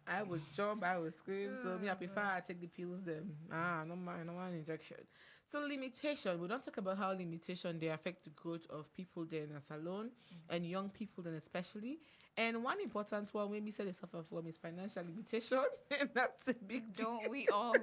I would jump, I would scream. So me, I prefer I take the pills then. No mind injection. So limitation. We don't talk about how limitation they affect the growth of people then as alone and young people then especially. And one important one when we say they suffer from is financial limitation. And that's a big deal. Don't we all?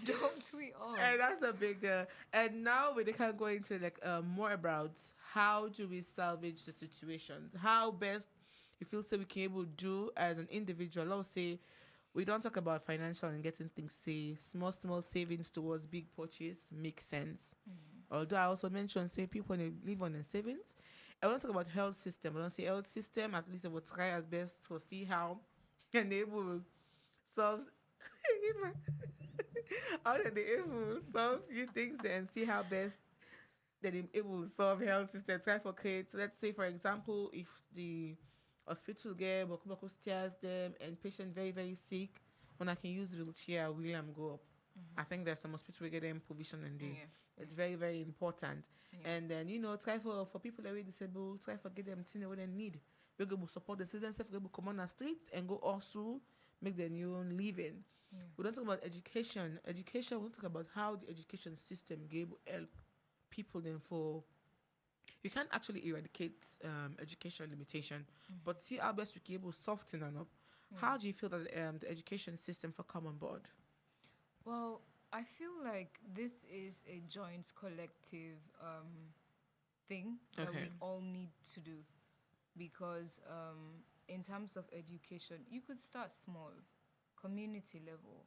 Don't we all? And that's a big deal. And now we can go into like more about how do we salvage the situations? How best you feel so we can able to do as an individual. Let's say we don't talk about financial and getting things, say small savings towards big purchase makes sense. Although I also mentioned say people when they live on their savings. I want to talk about health system. I want to say health system, at least I will try as best to see how and they will solve how they able solve few things and see how best that they able to solve health system. Try for kids. Let's say for example, if the hospital get Boku stairs them and patient very, very sick, when I can use the wheelchair, William go up. I think there's some hospital we get them provision and it's very, very important. And then, try for people that are disabled, try for get them things what they need. We go support the citizens, we go come on the street and go also make their new living. We don't talk about education. We don't talk about how the education system gave help people then for you can't actually eradicate education limitation, but see how best we can able soften them up. How do you feel that the education system for come on board? Well, I feel like this is a joint collective thing that we all need to do because in terms of education, you could start small, community level.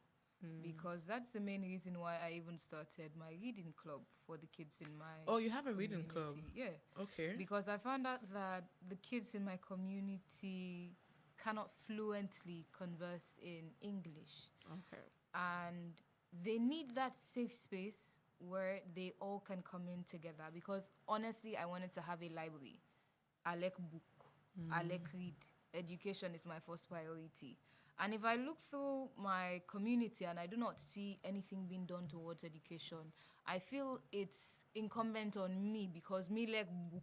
because that's the main reason why I even started my reading club for the kids in my Oh, you have a reading club? community. Yeah. Okay. Because I found out that the kids in my community cannot fluently converse in English. Okay. And they need that safe space where they all can come in together, because honestly I wanted to have a library. I like book. I like read. Education is my first priority. And if I look through my community and I do not see anything being done towards education, I feel it's incumbent on me, because me like book.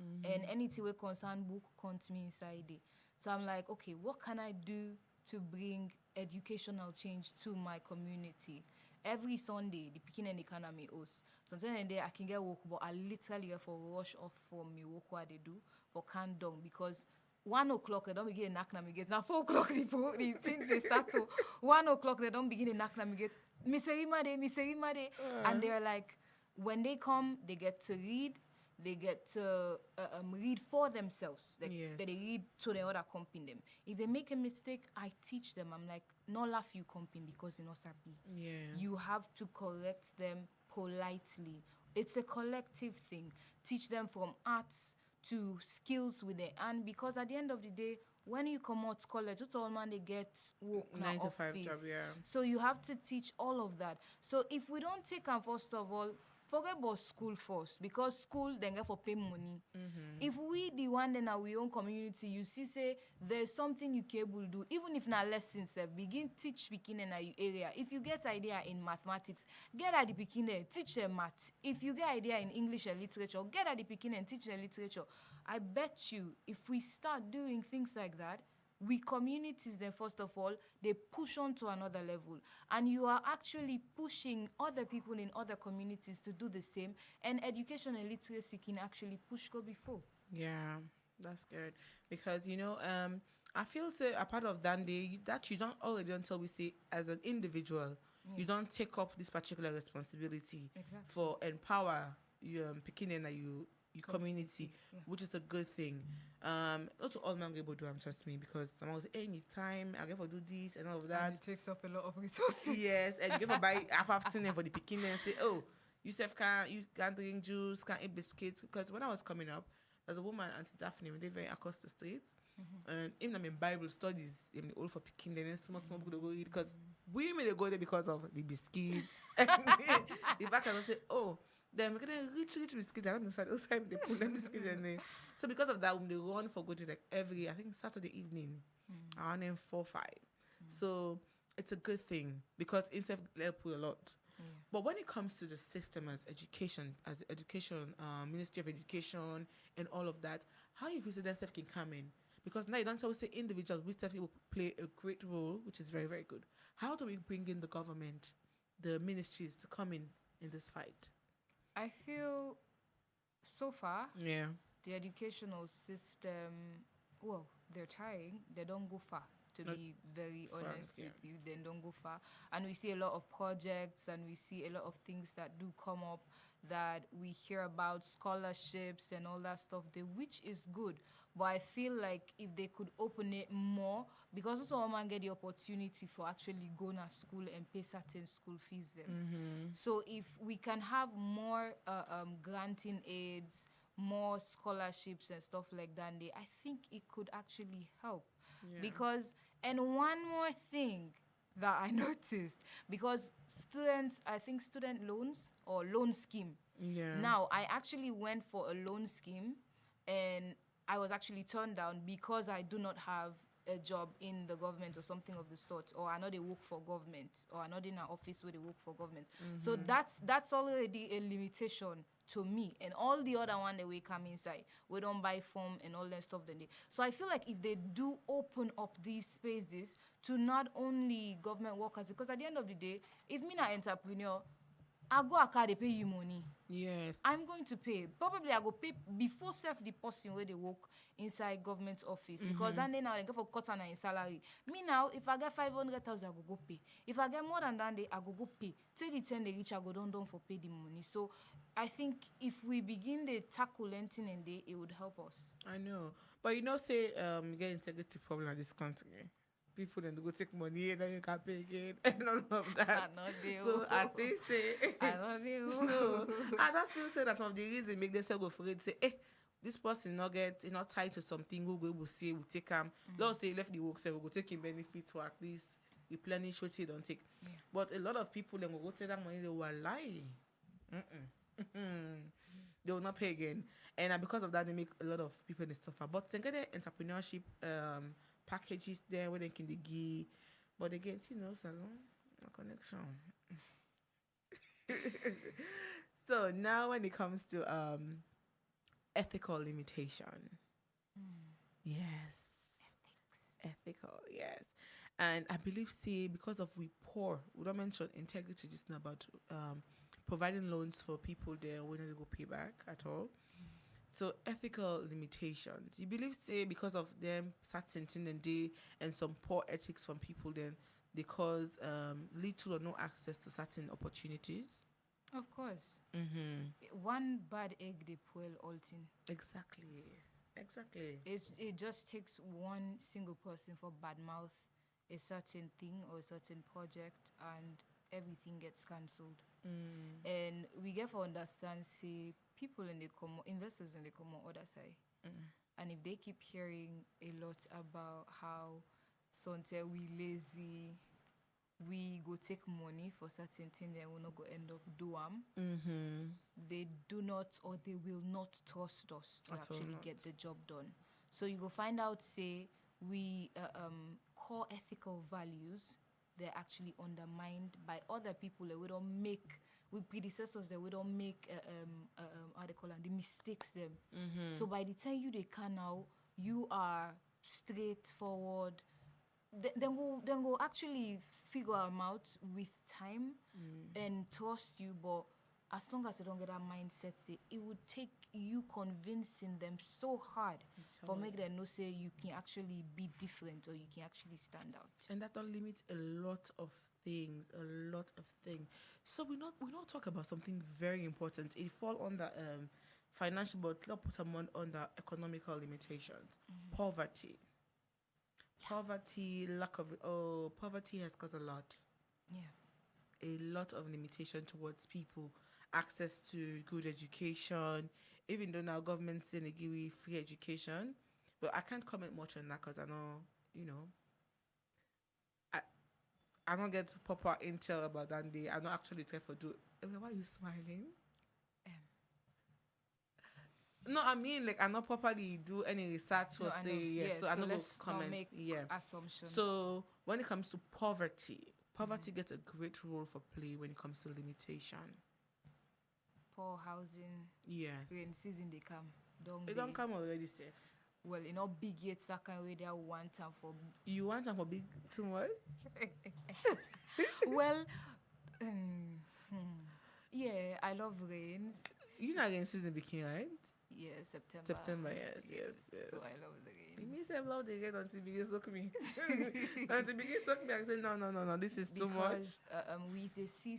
And anything we concern book counts me inside it. So I'm like, okay, what can I do to bring educational change to my community? Every Sunday, the picking and the can me host. Sometimes in there I can get work, but I literally have to rush off from me work what they do for can down, because 1 o'clock they don't begin knock na me get. Now 4 o'clock the thing they start to 1 o'clock they don't begin to knock na me get. Miss Arimah Day. And they're like, when they come, they get to read. They get to read for themselves. Like, Yes. They read so they other comping them. If they make a mistake, I teach them. I'm like, no laugh you comping because you know sabi. Yeah. You have to correct them politely. It's a collective thing. Teach them from arts to skills with their hand, because at the end of the day, when you come out college, it's all man they get work 9 to now 5 office. job, yeah. So you have to teach all of that. So if we don't take them first of all, forget about school first, because school then get for pay money. If we the one in our own community, you see say there's something you capable do, even if na lessons, begin teach speaking in your area. If you get idea in mathematics, get at the beginning, teach them math. If you get idea in English and literature, get at the beginning, teach them literature. I bet you if we start doing things like that, we communities then first of all, they push on to another level, and you are actually pushing other people in other communities to do the same, and education and literacy can actually push go before. Yeah, that's good, because I feel say a part of that day that you don't already until we say as an individual, you don't take up this particular responsibility Exactly. for empower your picking and you community, Yeah. which is a good thing. Not to all men able to do trust me, because some will say anytime I get for do this and all of that. And it takes up a lot of resources. Yes, and you give for buy half afternoon for the picking and say, oh, you can't drink juice, can't eat biscuits. Because when I was coming up, there's a woman, Auntie Daphne, when they were across the streets, and even I'm in Bible studies, I'm all for picking, then small people go eat, because we may go there because of the biscuits. And the back and say, oh, then we're gonna rich biscuits. I don't know, those time they pull them biscuits and then so because of that, when they run for go to like every I think Saturday evening, around 4-5. So it's a good thing because instead help a lot. But when it comes to the system as education, Ministry of Education and all of that, how you feel that self can come in? Because now you don't always say individuals, we still will play a great role, which is very, very good. How do we bring in the government, the ministries to come in this fight? I feel so far Yeah. the educational system, well, they're trying. They don't go far, to Not be very far, honest yeah. with you. They don't go far. And we see a lot of projects and we see a lot of things that do come up that we hear about, scholarships and all that stuff, which is good. But I feel like if they could open it more, because also a man get the opportunity for actually going to school and pay certain school fees them. So if we can have more granting aids, more scholarships and stuff like that, I think it could actually help. Yeah. Because, and one more thing that I noticed, because student loans or loan scheme. Yeah. Now, I actually went for a loan scheme and I was actually turned down because I do not have a job in the government or something of the sort, or I know they work for government, or I know they in an office where they work for government. So that's already a limitation to me, and all the other one that we come inside, we don't buy form and all that stuff. So I feel like if they do open up these spaces to not only government workers, because at the end of the day, if me not entrepreneur, I go a car, they pay you money. Yes. I'm going to pay. Probably I go pay before self the person where they work inside government office. Because then they now they go for cut on in salary. Me now, if I get 500,000, I go pay. If I get more than that, I go pay. Till the 10 they reach, I go don't for pay the money. So I think if we begin the tackle anything in there, it would help us. I know. But say get integrity problem in this country. people and they go take money and then you can pay again and all of that. I know they So will. I think say I know they will. no. I just feel say that's one of the reasons make themselves go for it. Say, this person not tied to something we will say we take him. Let's say he left the work, so we go take him benefit to at least replenish what he don't take. Yeah. But a lot of people then will go take that money, they will lie. They will not pay again. And because of that, they make a lot of people they suffer. But they get the entrepreneurship packages there where they can give. But again, salon, no connection. So now when it comes to ethical limitation. Yes. Ethical, yes. And I believe, because of we poor, we don't mention integrity just now about providing loans for people there when they go pay back at all. So ethical limitations. You believe, because of them certain and they and some poor ethics from people, then they cause little or no access to certain opportunities. Of course. One bad egg they spoil all thing. Exactly. It just takes one single person for bad mouth a certain thing or a certain project and everything gets cancelled. And we get to understand, people in the investors in the common other side. And if they keep hearing a lot about how sometimes we lazy, we go take money for certain things that we not go end up do they do not or they will not trust us to actually get the job done. So you go find out, we core ethical values, they're actually undermined by other people that we don't make, with predecessors that we don't make how they call them, the mistakes them. So by the time they can now, you are straightforward. Then go actually figure them out with time and trust you. But as long as they don't get that mindset, it would take you convincing them so hard for make them know you can actually be different or you can actually stand out. And that don't limit a lot of things. So we not talk about something very important. It fall under financial, but let's put someone under economical limitations. Poverty. Poverty, lack of poverty has caused a lot. Yeah. A lot of limitation towards people, access to good education. Even though now government saying they give you free education, but I can't comment much on that because I know, I don't get proper intel about that. I don't actually try for do. Why are you smiling? No, I mean, like, I not properly do any research or say yes. So I don't go comment. Make assumptions. So when it comes to poverty gets a great role for play when it comes to limitation. Poor housing. Yes. Rain season they come. It don't come already, safe. Well, big yet second way there one time for. You want time for big too much? Well, yeah, I love rains. You know rain season begin, right? Yeah, September. Yes. So I love the rain. You mean say love the rain until begin suck me. Until begin suck me, I say no, this is too much. Because we see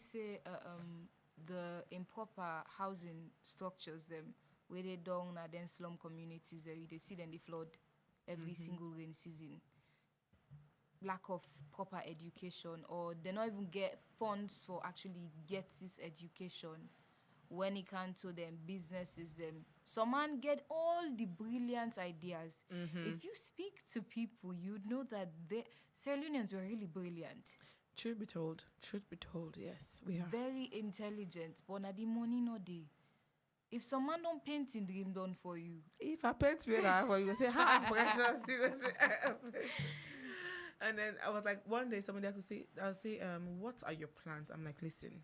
the improper housing structures them where they down and then slum communities they see them the flood every single rain season. Lack of proper education, or they not even get funds for actually get this education. When it comes to them businesses, some man get all the brilliant ideas. If you speak to people, you'd know that Sierra Leoneans were really brilliant. Truth be told, yes, we are Very intelligent, but na the money no dey. If someone don't paint in dream done for you. If I paint me that for you, go say, Precious. You go say, and then I was like, one day somebody had to say, I'll say, what are your plans? I'm like, listen,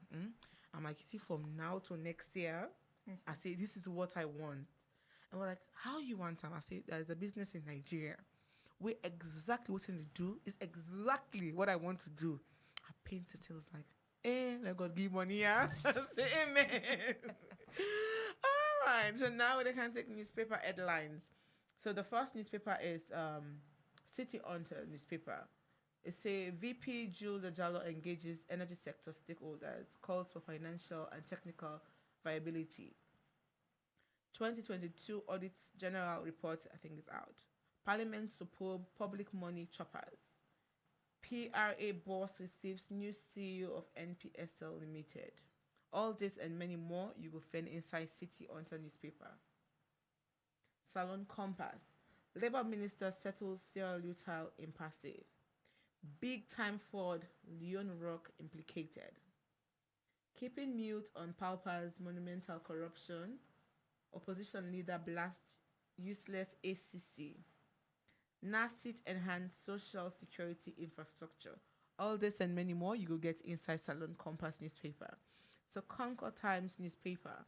I'm like, you see, from now to next year, I say, this is what I want. And we're like, how you want them? I say, there's a business in Nigeria where exactly what you do is exactly what I want to do. I painted it. I was like, let God give money, yeah. Say amen. All right. So now they can take newspaper headlines. So the first newspaper is City Hunter newspaper. It says VP Jules Jallo engages energy sector stakeholders, calls for financial and technical viability. 2022 Audit General Report, I think, is out. Parliament support public money choppers. PRA boss receives new CEO of NPSL Limited. All this and many more you will find inside City Hunter newspaper. Salon Compass. Labour Minister settles Sierra Lutal impasse. Big time fraud, Leon Rock implicated. Keeping mute on Pauper's monumental corruption. Opposition leader blasts useless ACC. NASIT enhanced social security infrastructure. All this and many more you will get inside Salon Compass newspaper. So Concord Times newspaper.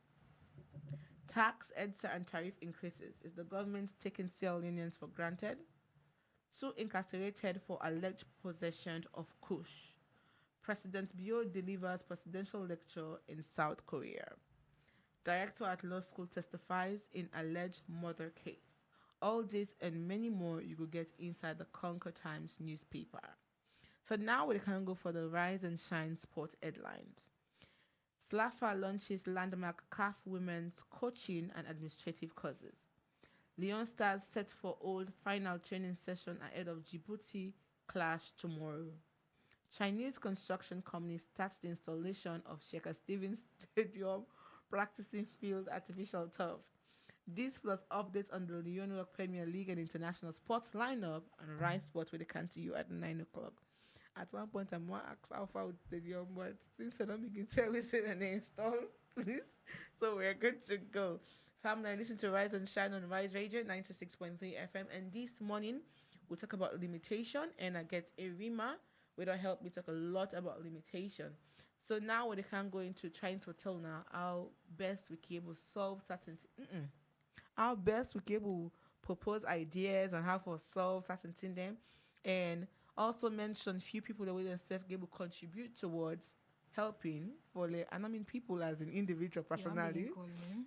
Tax, EDSA and tariff increases. Is the government taking Sierra Unions for granted? 2 incarcerated for alleged possession of kush. President Bio delivers presidential lecture in South Korea. Director at law school testifies in alleged murder case. All this and many more you will get inside the Concord Times newspaper. So now we can go for the Rise and Shine sport headlines. SLAFA launches landmark CAF women's coaching and administrative courses. Leon Stars set for old final training session ahead of Djibouti clash tomorrow. Chinese construction company starts the installation of Sheikh Stevens Stadium practicing field artificial turf. This plus updates on the Leon Rock Premier League and international sports lineup and Rise Sport will come to you at 9 o'clock. At one point, I'm going to ask how far with the stadium, but since I don't begin to everything and they install this, so we're good to go. Family, listen to Rise and Shine on Rise Radio 96.3 FM. And this morning, we'll talk about limitation, and I get Arimah, which will help me talk a lot about limitation. So now we can go into trying to tell now how best we can able to solve certain how best we can able propose ideas and how to solve certain things, and also mention few people that will themselves able to contribute towards helping for like, and I mean people as an individual personality.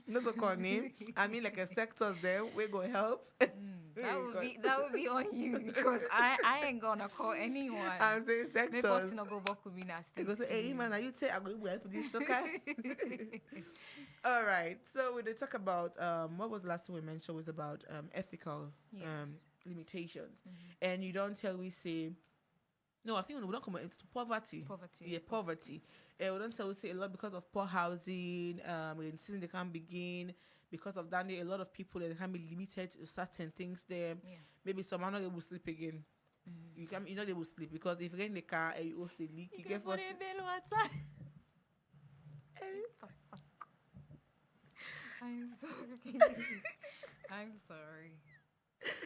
Not to call name. I mean like a sectors there we go help. That would be on you because I ain't gonna call anyone. I'm saying sectors. My person go back with me nasty. Because hey man, are you say I'm going to help this okay? All right. So we did talk about what was the last thing we mentioned was about ethical limitations. And you don't tell we say no, I think we don't come into poverty. Yeah, poverty. We don't tell we say a lot because of poor housing, when they can't begin. Because of that, a lot of people that can be limited to certain things there. Yeah. Maybe some are not able to sleep again. You're not able to sleep because if you're in the car and you also leak, you get first. I'm sorry. I'm sorry.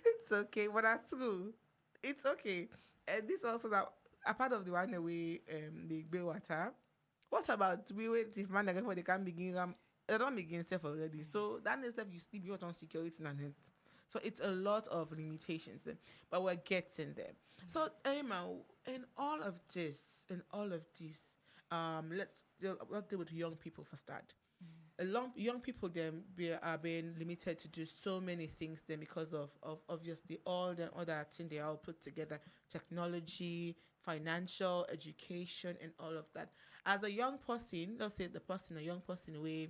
It's okay, but that's true. It's okay. And this also that a part of the one that we the bill water. What about we wait if man again when they can begin they don't begin self already. So that is if you sleep, you on security and it. So it's a lot of limitations, but we're getting there. So Emma, in all of this, let's deal with young people for start. Young people then are being limited to do so many things then because of obviously all the other things they all put together, technology, financial, education, and all of that. As a young person, let's say a young person where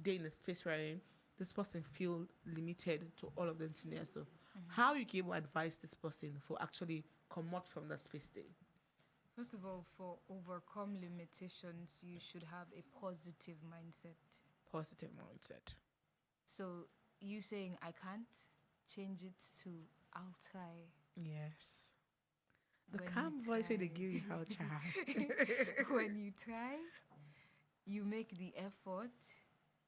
they in a space where this person feel limited to all of them things. So how you can advise this person for actually come out from that space there? First of all, for overcome limitations, you should have a positive mindset. Positive mindset. So you saying I can't change it to I'll try. Yes. The calm voice they give you how try. When you try, you make the effort.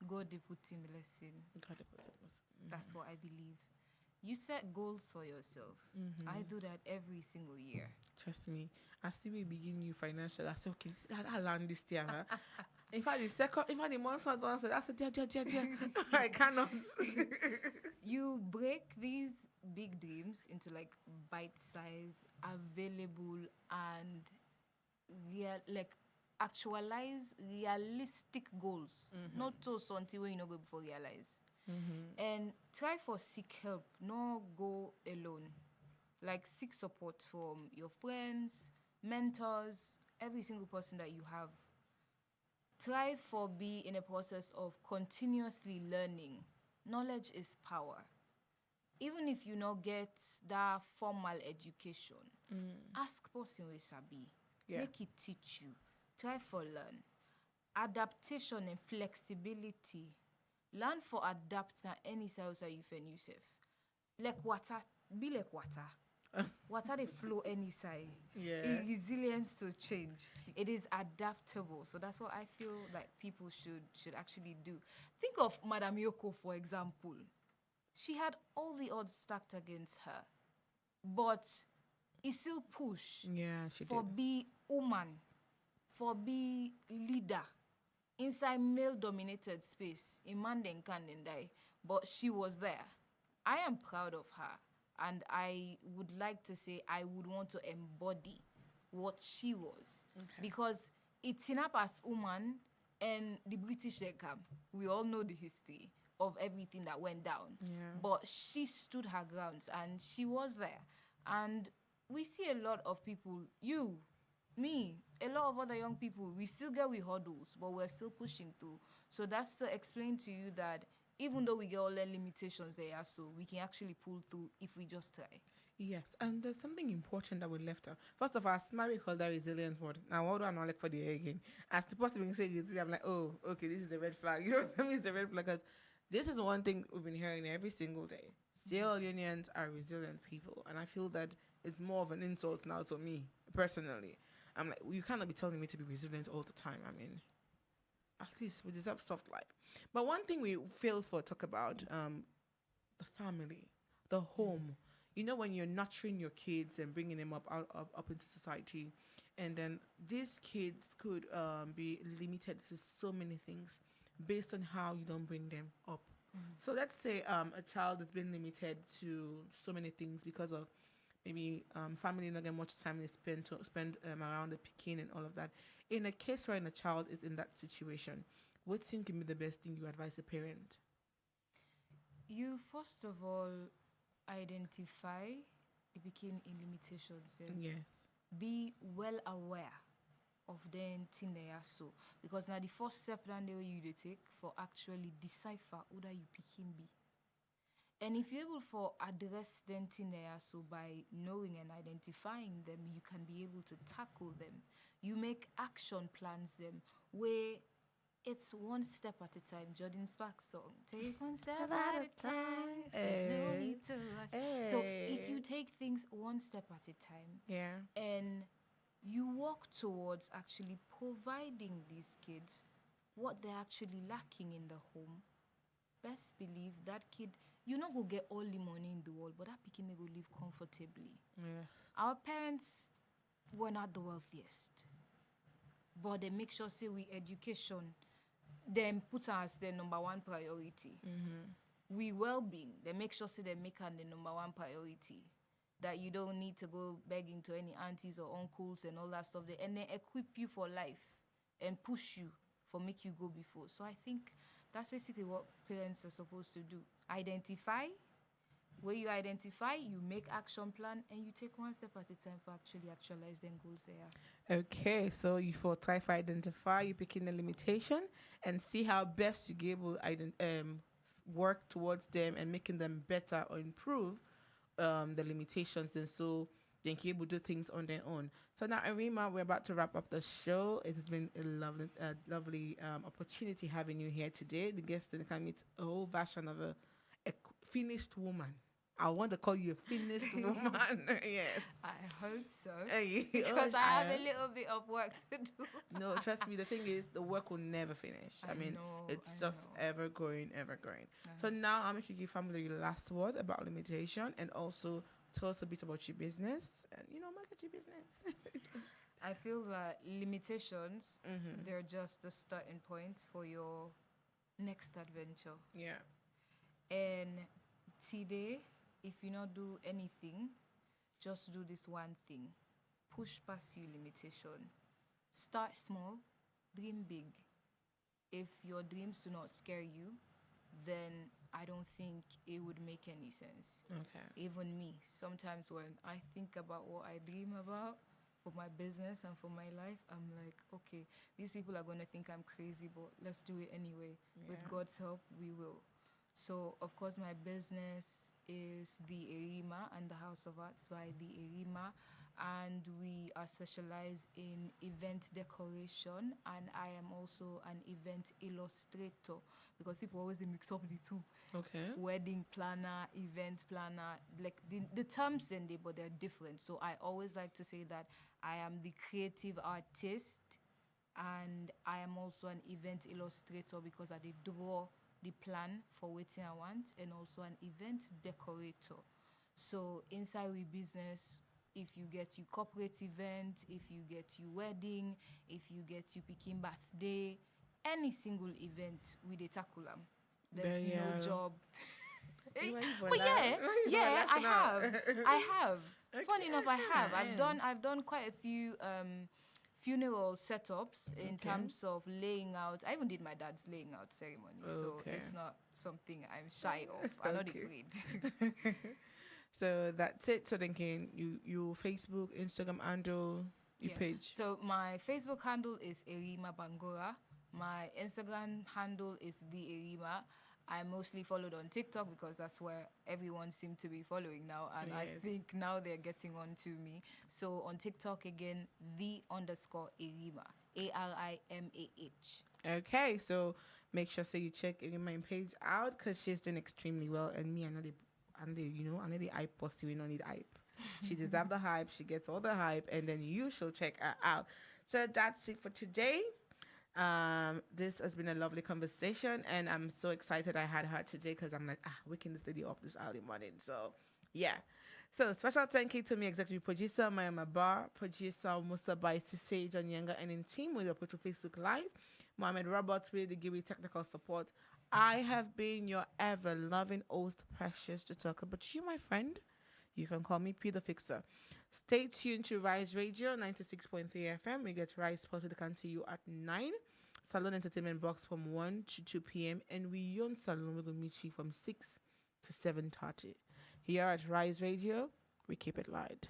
God they put him blessing. That's what I believe. You set goals for yourself. I do that every single year. Trust me. I still will begin new financial. I say, okay, I'll learn this year. In fact, the month I don't say, that's a dear. I cannot. You break these big dreams into like bite size, available, and actualize realistic goals. Not so something where you not go before realize. And try for seek help. No go alone. Like seek support from your friends, mentors, every single person that you have. Try for be in a process of continuously learning. Knowledge is power. even if you not get that formal education, ask person wey sabi. Yeah. Make it teach you. Try for learn. Adaptation and flexibility. Learn for adapt to any styles that you find yourself. Like water, be like water. Water they flow any side. Yeah. Resilience to change. It is adaptable. So that's what I feel like people should actually do. Think of Madame Yoko, for example. She had all the odds stacked against her, but he still push Yeah, she for did. be woman, for be leader inside male-dominated space. A man then can then die, but she was there. I am proud of her, and I would like to say I would want to embody what she was, because it's enough as woman and the British they come. We all know the history of everything that went down. Yeah. But she stood her grounds and she was there. And we see a lot of people, you, me, a lot of other young people, we still get with hurdles, but we're still pushing through. So that's to explain to you that even though we get all the limitations there, so we can actually pull through if we just try. Yes, and there's something important that we left out. First of all, Smiley called that resilience word. Now, what do I not like for the air again? As the person being say resilient, I'm like, oh, okay, this is a red flag. You know what I mean? It's a red flag because this is one thing we've been hearing every single day. Sierra Leoneans are resilient people, and I feel that it's more of an insult now to me personally. I'm like, you cannot be telling me to be resilient all the time. I mean, at least we deserve soft life. But one thing we fail for talk about, the family, the home. You know, when you're nurturing your kids and bringing them up into society, and then these kids could be limited to so many things based on how you don't bring them up. So let's say a child has been limited to so many things because of maybe family not getting much time they spend around the picking and all of that. In a case where a child is in that situation, what thing can be the best thing you advise a parent? You first of all identify the begin in limitations. Yes. Be well aware of the thing they are so, because now the first step down there you take for actually decipher who that you picking be. And if you're able for address them thing they are so by knowing and identifying them, you can be able to tackle them. You make action plans them where it's one step at a time. Jordan Sparks song. Take one step at a time. There's no need to rush. So if you take things one step at a time, Yeah. and you work towards actually providing these kids what they're actually lacking in the home, best believe that kid, you not go get all the money in the world, but that pikin they go live comfortably. Yeah. Our parents were not the wealthiest, but they make sure say we education, them put us their number one priority. We well-being, they make sure say they make her the number one priority. That you don't need to go begging to any aunties or uncles and all that stuff. And they equip you for life and push you for make you go before. So I think that's basically what parents are supposed to do. Identify. Where you identify, you make action plan, and you take one step at a time for actually actualize them goals there. Okay, so you for try to identify, you picking the limitation and see how best you able work towards them and making them better or improve the limitations, and so they can able to do things on their own. So now, Arimah, we're about to wrap up the show. It has been a lovely opportunity having you here today. The guest can meet a whole version of a finished woman. I want to call you a finished woman. Yes. I hope so. Because I have a little bit of work to do. No, trust me. The thing is, the work will never finish. I mean, it's just ever going, ever going. So now I'm going to give family your last word about limitation, and also tell us a bit about your business and market your business. I feel that limitations, they're just the starting point for your next adventure. Yeah. And today, if you not do anything, just do this one thing. Push past your limitation. Start small, dream big. If your dreams do not scare you, then I don't think it would make any sense. Okay. Even me, sometimes when I think about what I dream about for my business and for my life, I'm like, okay, these people are going to think I'm crazy, but let's do it anyway. Yeah. With God's help, we will. So, of course, my business is the Arimah and the House of Arts by the Arimah, and we are specialized in event decoration, and I am also an event illustrator because people always mix up the two. Okay. Wedding planner, event planner, like the terms and they, but they're different. So I always like to say that I am the creative artist, and I am also an event illustrator because I did draw the plan for waiting I want, and also an event decorator. So inside we business, if you get you corporate event, if you get you wedding, if you get you picking birthday, any single event we dey tackle am. There's no job. But yeah, I have. Funny enough, I have. I've done quite a few funeral setups in terms of laying out. I even did my dad's laying out ceremony, so it's not something I'm shy of. I'm not afraid. So that's it. So thinking you Facebook, Instagram handle, your page. So my Facebook handle is Arimah Bangura. My Instagram handle is the Arimah. I'm mostly followed on TikTok because that's where everyone seems to be following now, and I think now they're getting on to me. So on TikTok again, the_Arimah, ARIMAH. Okay, so make sure you check Arimah page out because she's doing extremely well, and me, I know the hype pussy. We don't need hype. She deserves the hype. She gets all the hype, and then you shall check her out. So that's it for today. This has been a lovely conversation, and I'm so excited I had her today because I'm like, waking the studio up this early morning. So, yeah. So, special thank you to me, executive producer, Maya Mabar, producer Musa by Sisei John Younger, and in team with your to Facebook Live, Mohammed Roberts, with the give technical support. I have been your ever loving host, Precious Aretha, but you, my friend, you can call me P the Fixer. Stay tuned to Rise Radio 96.3 FM. We get Rise Sport with the come to you at 9. Salon Entertainment Box from 1 to 2 p.m. And we on Salon, we're going to meet you from 6 to 7:30. Here at Rise Radio, we keep it light.